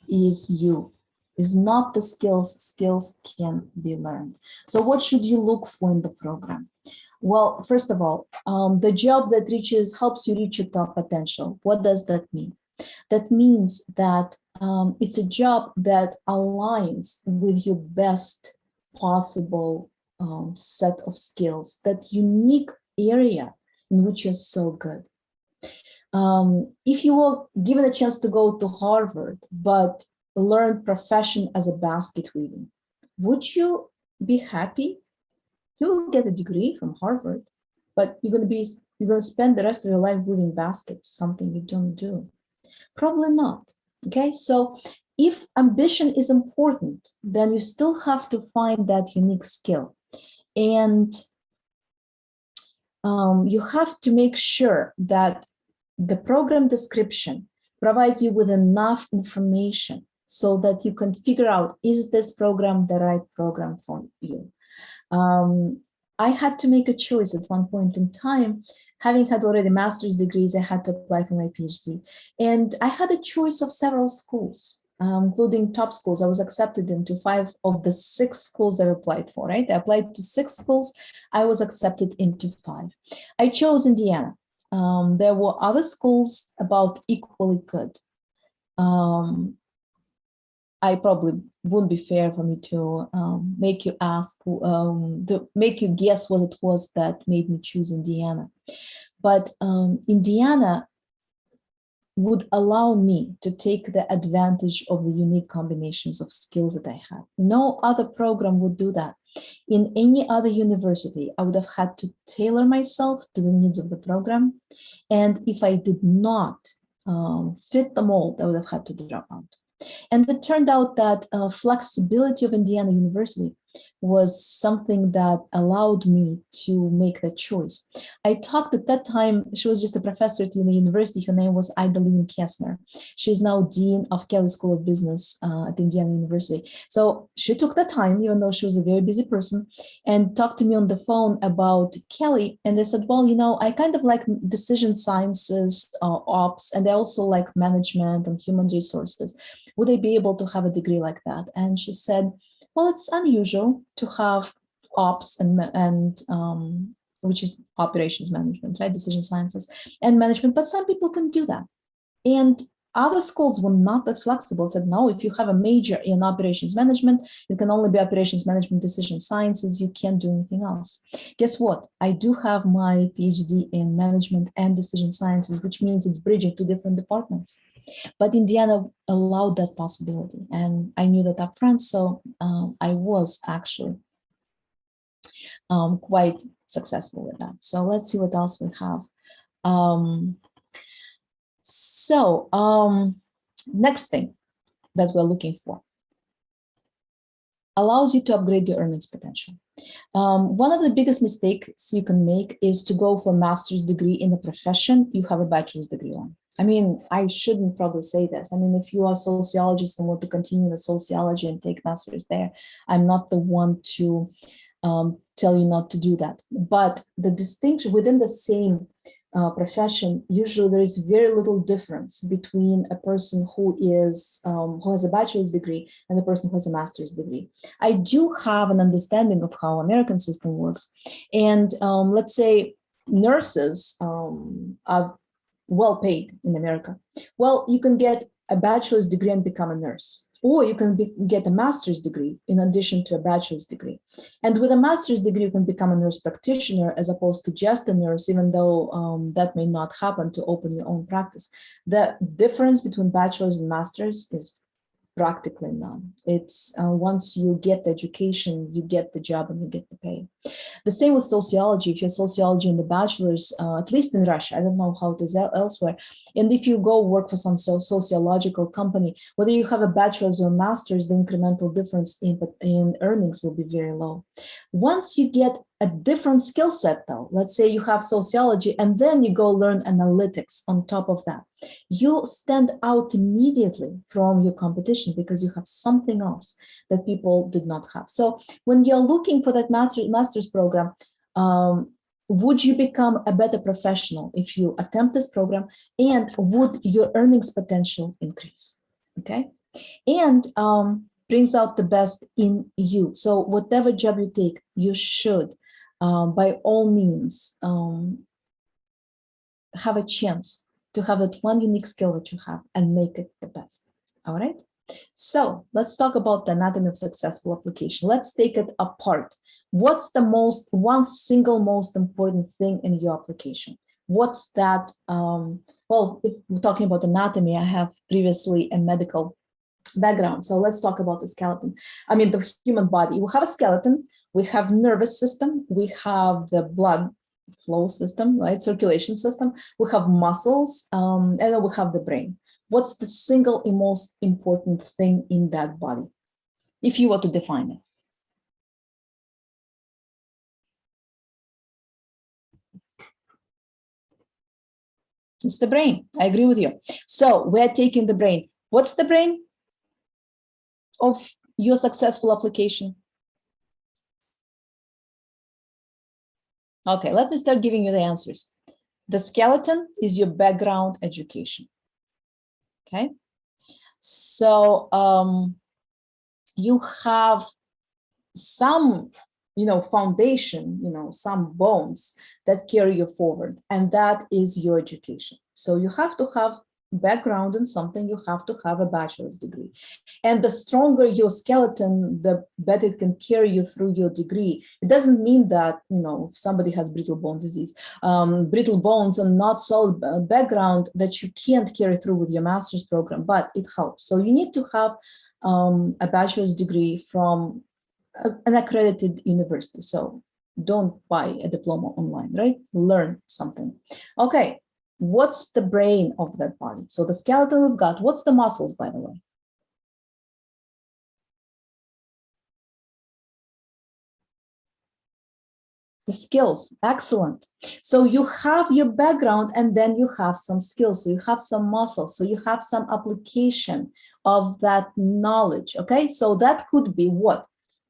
is you, is not the skills. Skills can be learned. So what should you look for in the program? Well, first of all, the job that helps you reach your top potential. What does that mean? That means that it's a job that aligns with your best possible set of skills, that unique area in which you're so good. If you were given a chance to go to Harvard, but learn profession as a basket weaving, would you be happy? You will get a degree from Harvard, but you're going to spend the rest of your life moving baskets, something you don't do. Probably not. Okay, so if ambition is important, then you still have to find that unique skill. And you have to make sure that the program description provides you with enough information so that you can figure out, is this program the right program for you? I had to make a choice at one point in time. Having had already master's degrees, I had to apply for my PhD. And I had a choice of several schools, including top schools. I was accepted into 5 of the 6 schools I applied for, right? I applied to 6 schools. I was accepted into 5. I chose Indiana. There were other schools about equally good. I probably wouldn't be fair for me to make you ask, to make you guess what it was that made me choose Indiana. But Indiana would allow me to take the advantage of the unique combinations of skills that I had. No other program would do that. In any other university, I would have had to tailor myself to the needs of the program. And if I did not fit the mold, I would have had to drop out. And it turned out that flexibility of Indiana University was something that allowed me to make that choice. I talked at that time, she was just a professor at the university. Her name was Idalene Kessner. She's now Dean of Kelley School of Business at Indiana University. So she took the time, even though she was a very busy person, and talked to me on the phone about Kelley. And I said, well, you know, I kind of like decision sciences, ops, and I also like management and human resources. Would I be able to have a degree like that? And she said, well, it's unusual to have ops and which is operations management, right? Decision sciences and management, but some people can do that. And other schools were not that flexible. Said, no, if you have a major in operations management, it can only be operations management, decision sciences. You can't do anything else. Guess what? I do have my PhD in management and decision sciences, which means it's bridging 2 different departments. But Indiana allowed that possibility, and I knew that upfront, so I was actually quite successful with that. So let's see what else we have. Next thing that we're looking for allows you to upgrade your earnings potential. One of the biggest mistakes you can make is to go for a master's degree in a profession you have a bachelor's degree on. I mean, I shouldn't probably say this. I mean, if you are a sociologist and want to continue with sociology and take master's there, I'm not the one to tell you not to do that. But the distinction within the same profession, usually there is very little difference between a person who is who has a bachelor's degree and a person who has a master's degree. I do have an understanding of how American system works, and let's say nurses are well paid in America. Well, you can get a bachelor's degree and become a nurse, or you can get a master's degree in addition to a bachelor's degree. And with a master's degree, you can become a nurse practitioner as opposed to just a nurse, even though that may not happen to open your own practice. The difference between bachelor's and master's is practically none. It's once you get the education, you get the job and you get the pay. The same with sociology. If you're sociology in the bachelor's, at least in Russia, I don't know how it is elsewhere. And if you go work for some sociological company, whether you have a bachelor's or master's, the incremental difference in earnings will be very low. Once you get a different skill set though, let's say you have sociology and then you go learn analytics on top of that, you stand out immediately from your competition because you have something else that people did not have. So when you're looking for that master's program, would you become a better professional if you attempt this program, and would your earnings potential increase? Okay, and brings out the best in you. So whatever job you take, you should by all means have a chance to have that one unique skill that you have and make it the best. All right. So let's talk about the anatomy of successful application. Let's take it apart. What's the one single most important thing in your application? What's that? Well, if we're talking about anatomy, I have previously a medical background. So let's talk about the skeleton. I mean, the human body. We have a skeleton. We have nervous system, we have the blood flow system, right? Circulation system, we have muscles, and then we have the brain. What's the single most important thing in that body, if you were to define it? It's the brain. I agree with you. So we're taking the brain. What's the brain of your successful application? Okay, let me start giving you the answers. The skeleton is your background education. Okay, so you have some, foundation, some bones that carry you forward, and that is your education. So you have to have background in something, you have to have a bachelor's degree. And the stronger your skeleton, the better it can carry you through your degree. It doesn't mean that, if somebody has brittle bone disease, brittle bones and not solid background, that you can't carry through with your master's program, but it helps. So you need to have a bachelor's degree from an accredited university. So don't buy a diploma online, right? Learn something. Okay, what's the brain of that body? So the skeleton we've got. What's the muscles, by the way? The skills, excellent. So you have your background and then you have some skills. So you have some muscles. So you have some application of that knowledge, okay? So that could be what?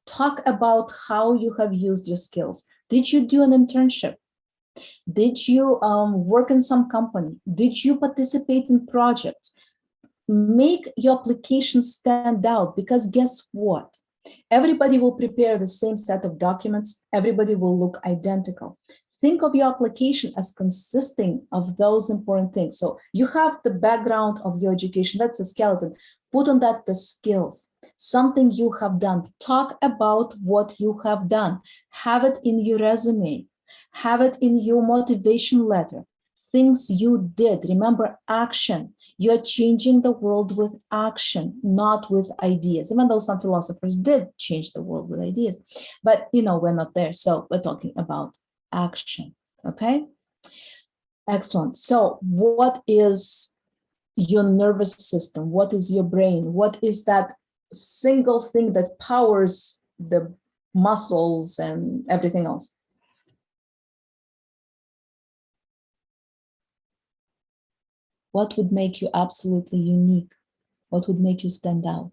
Talk about how you have used your skills. Did you do an internship? Did you work in some company? Did you participate in projects? Make your application stand out, because guess what? Everybody will prepare the same set of documents. Everybody will look identical. Think of your application as consisting of those important things. So you have the background of your education, that's a skeleton. Put on that the skills, something you have done. Talk about what you have done. Have it in your resume. Have it in your motivation letter. Things you did. Remember, action. You're changing the world with action, not with ideas, even though some philosophers did change the world with ideas. But, we're not there. So we're talking about action. Okay? Excellent. So what is your nervous system? What is your brain? What is that single thing that powers the muscles and everything else? What would make you absolutely unique? What would make you stand out?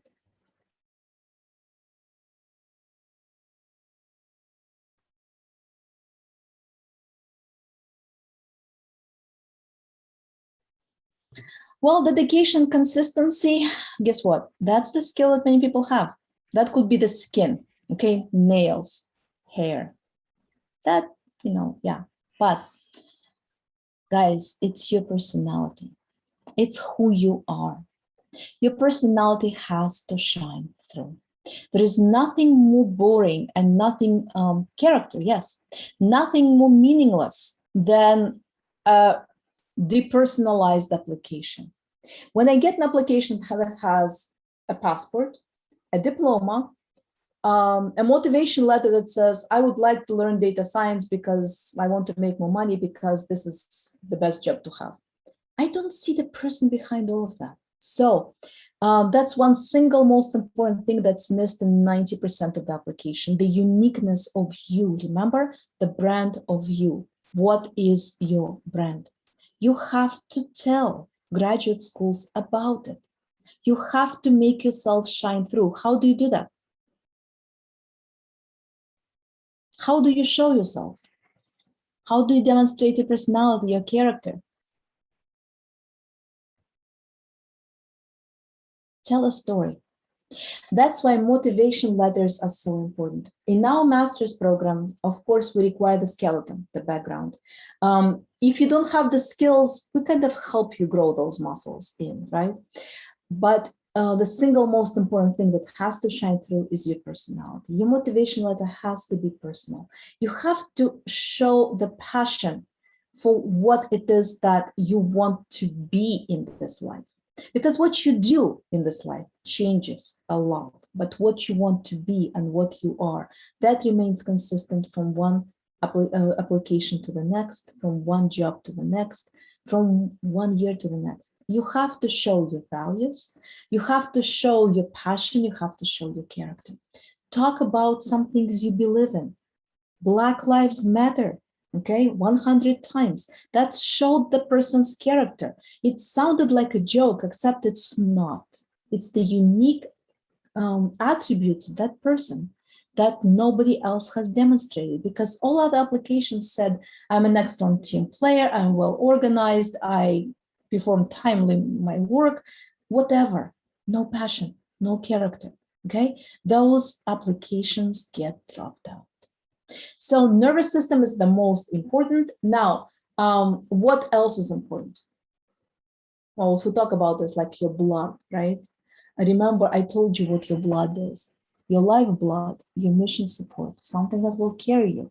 Well, dedication, consistency, guess what? That's the skill that many people have. That could be the skin, okay? Nails, hair. That, yeah. But guys, it's your personality. It's who you are. Your personality has to shine through. There is nothing more boring and nothing, character, yes, nothing more meaningless than a depersonalized application. When I get an application that has a passport, a diploma, a motivation letter that says, I would like to learn data science because I want to make more money because this is the best job to have, I don't see the person behind all of that. So that's one single most important thing that's missed in 90% of the application, the uniqueness of you. Remember, the brand of you. What is your brand? You have to tell graduate schools about it. You have to make yourself shine through. How do you do that? How do you show yourselves? How do you demonstrate your personality, your character? Tell a story. That's why motivation letters are so important. In our master's program, of course, we require the skeleton, the background. If you don't have the skills, we kind of help you grow those muscles in, right? But the single most important thing that has to shine through is your personality. Your motivation letter has to be personal. You have to show the passion for what it is that you want to be in this life. Because what you do in this life changes a lot. but what you want to be and what you are. That remains consistent from one application to the next, from one job to the next, from 1 year to the next. You have to show your values, you have to show your passion, you have to show your character. Talk about some things you believe in. Black Lives Matter, okay, 100 times. That showed the person's character. It sounded like a joke, except it's not. It's the unique attributes of that person that nobody else has demonstrated, because all other applications said, I'm an excellent team player, I'm well organized, I perform timely my work, whatever. No passion, no character, okay? Those applications get dropped out. So nervous system is the most important. Now, what else is important? Well, if we talk about this, like your blood, right? I remember I told you what your blood is. Your lifeblood, your mission support, something that will carry you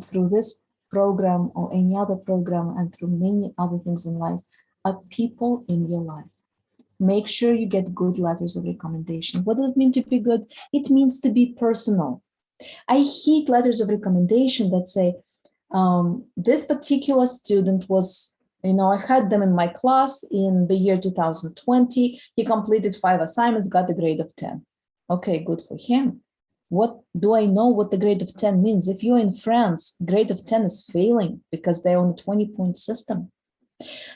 through this program or any other program and through many other things in life, are people in your life. Make sure you get good letters of recommendation. What does it mean to be good? It means to be personal. I hate letters of recommendation that say, this particular student was, I had them in my class in the year 2020. He completed 5 assignments, got a grade of 10. Okay, good for him. What do I know what the grade of 10 means? If you're in France, grade of 10 is failing because they're on a 20-point system.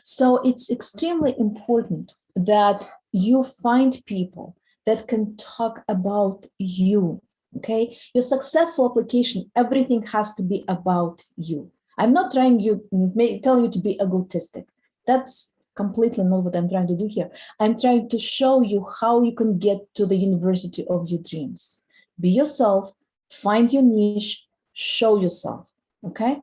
So it's extremely important that you find people that can talk about you, okay? Your successful application, everything has to be about you. I'm not trying to tell you to be egotistic. That's completely not what I'm trying to do here. I'm trying to show you how you can get to the university of your dreams. Be yourself, find your niche, show yourself, okay?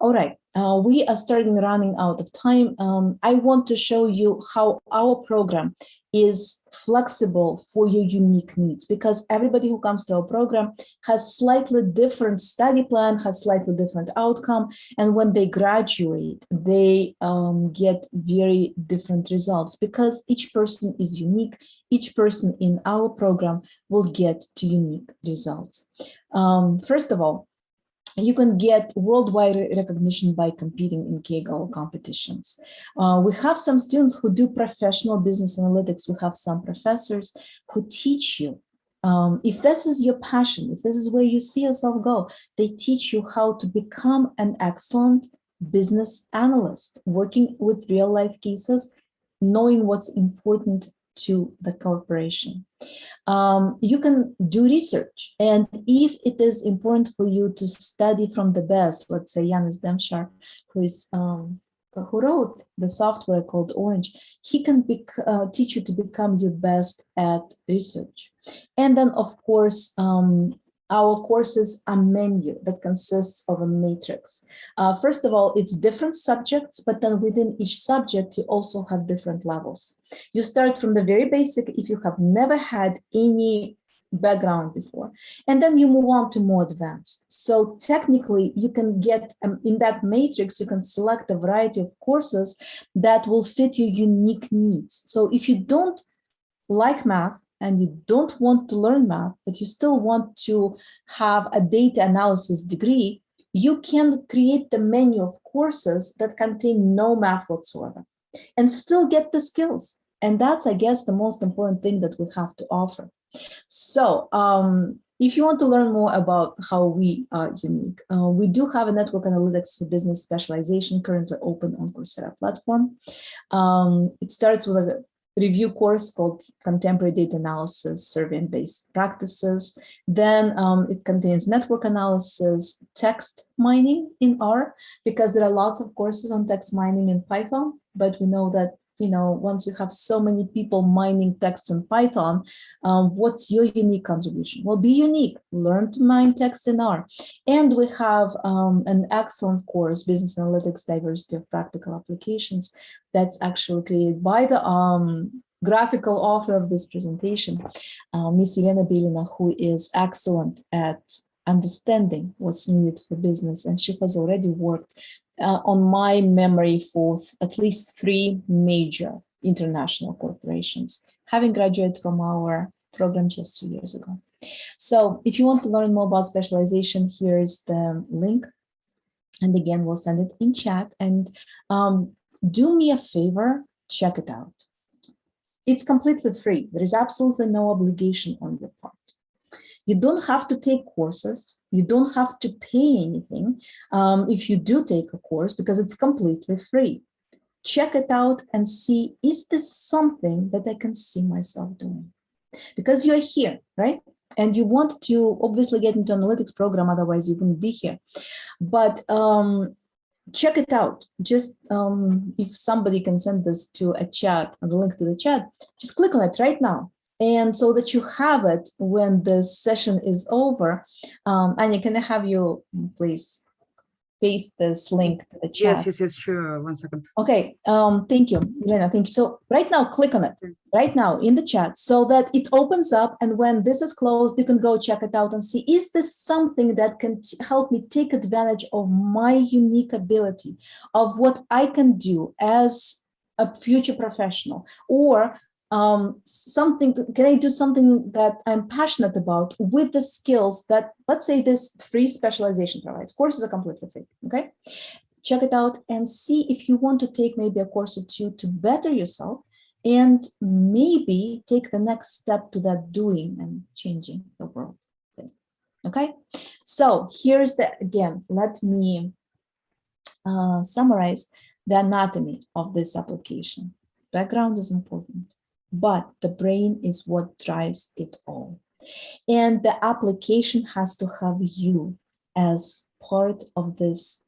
All right, we are running out of time. I want to show you how our program is flexible for your unique needs, because everybody who comes to our program has slightly different study plan, has slightly different outcome, and when they graduate, they get very different results because each person is unique. Each person in our program will get to unique results. First of all, you can get worldwide recognition by competing in Kaggle competitions. We have some students who do professional business analytics. We have some professors who teach you. If this is your passion, if this is where you see yourself go, they teach you how to become an excellent business analyst, working with real life cases, knowing what's important to the corporation. You can do research, and if it is important for you to study from the best, let's say Yanis Demshar, who wrote the software called Orange, he can teach you to become your best at research. And then, of course, our courses are a menu that consists of a matrix. First of all, it's different subjects, but then within each subject, you also have different levels. You start from the very basic if you have never had any background before, and then you move on to more advanced. So technically, you can get in that matrix, you can select a variety of courses that will fit your unique needs. So if you don't like math, and you don't want to learn math, but you still want to have a data analysis degree, you can create the menu of courses that contain no math whatsoever and still get the skills. And that's, I guess, the most important thing that we have to offer. So if you want to learn more about how we are unique, we do have a network analytics for business specialization currently open on Coursera platform. It starts with a review course called Contemporary Data Analysis, Survey and Based Practices. Then it contains network analysis, text mining in R, because there are lots of courses on text mining in Python, but we know that once you have so many people mining text in Python, what's your unique contribution? Well, be unique, learn to mine text in R. And we have an excellent course, Business Analytics, Diversity of Practical Applications, that's actually created by the graphical author of this presentation, Miss Elena Belina, who is excellent at understanding what's needed for business. And she has already worked on my memory for at least 3 major international corporations, having graduated from our program just 2 years ago. So if you want to learn more about specialization, here's the link. And again, we'll send it in chat. And do me a favor, check it out. It's completely free. There is absolutely no obligation on your part. You don't have to take courses. You don't have to pay anything if you do take a course, because it's completely free. Check it out and see, is this something that I can see myself doing? Because you're here, right? And you want to obviously get into analytics program, otherwise you wouldn't be here. But check it out. Just if somebody can send this to a chat, the link to the chat, just click on it right now. And so that you have it when the session is over. Anya, can I have you please paste this link to the chat? Yes, sure. 1 second. Okay, thank you, Elena, thank you. So right now, click on it right now in the chat so that it opens up, and when this is closed, you can go check it out and see, is this something that can help me take advantage of my unique ability, of what I can do as a future professional, or something, can I do something that I'm passionate about with the skills that, let's say, this free specialization provides. Courses are completely free, okay? Check it out and see if you want to take maybe a course or two to better yourself and maybe take the next step to that doing and changing the world thing, okay? So here's the, again, let me summarize the anatomy of this application. Background is important, but the brain is what drives it all. And the application has to have you as part of this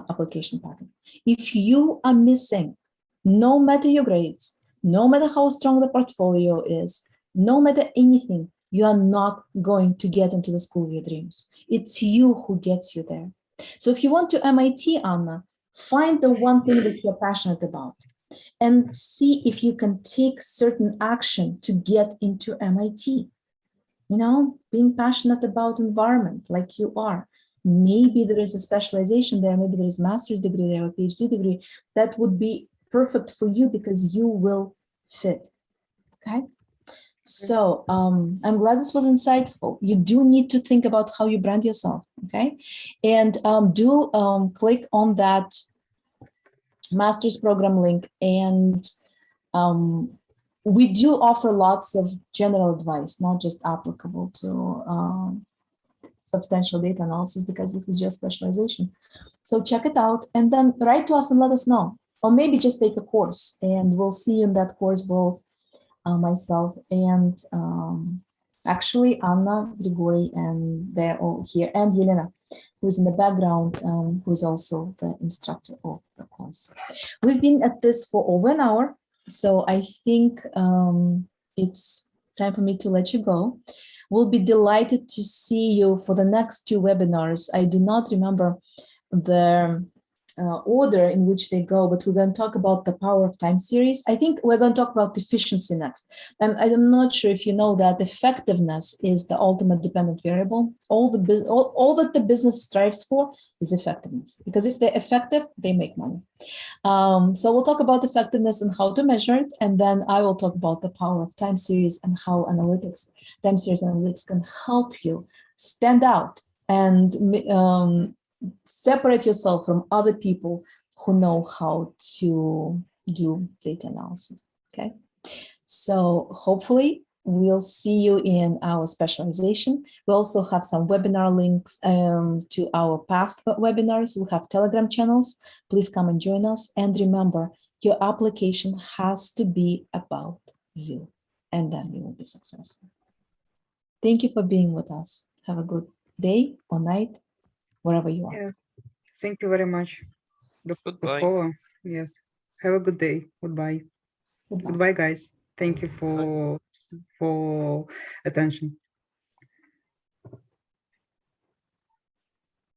application pattern. If you are missing, no matter your grades, no matter how strong the portfolio is, no matter anything, you are not going to get into the school of your dreams. It's you who gets you there. So if you want to MIT, Anna, find the one thing that you're passionate about and see if you can take certain action to get into MIT. You know, being passionate about environment like you are. Maybe there is a specialization there, maybe there is a master's degree there, or a PhD degree that would be perfect for you because you will fit, okay? So I'm glad this was insightful. You do need to think about how you brand yourself, okay? And do click on that master's program link, and we do offer lots of general advice, not just applicable to substantial data analysis, because this is just specialization. So check it out and then write to us and let us know. Or maybe just take a course, and we'll see you in that course, both myself and actually Anna, Grigori, and they're all here, and Yelena, who's in the background, who's also the instructor of the course. We've been at this for over an hour, so I think it's time for me to let you go. We'll be delighted to see you for the next 2 webinars. I do not remember the order in which they go, but we're going to talk about the power of time series. I think we're going to talk about efficiency next. And I'm not sure if you know that effectiveness is the ultimate dependent variable. All that the business strives for is effectiveness, because if they're effective, they make money. So we'll talk about effectiveness and how to measure it. And then I will talk about the power of time series and how analytics, time series analytics can help you stand out and separate yourself from other people who know how to do data analysis, okay? So hopefully we'll see you in our specialization. We also have some webinar links to our past webinars. We have Telegram channels. Please come and join us. And remember, your application has to be about you, and then you will be successful. Thank you for being with us. Have a good day or night, wherever you are. Yes. Thank you very much, Dr. Goodbye. Poskova. Yes. Have a good day. Goodbye. Goodbye. Goodbye, guys. Thank you for attention.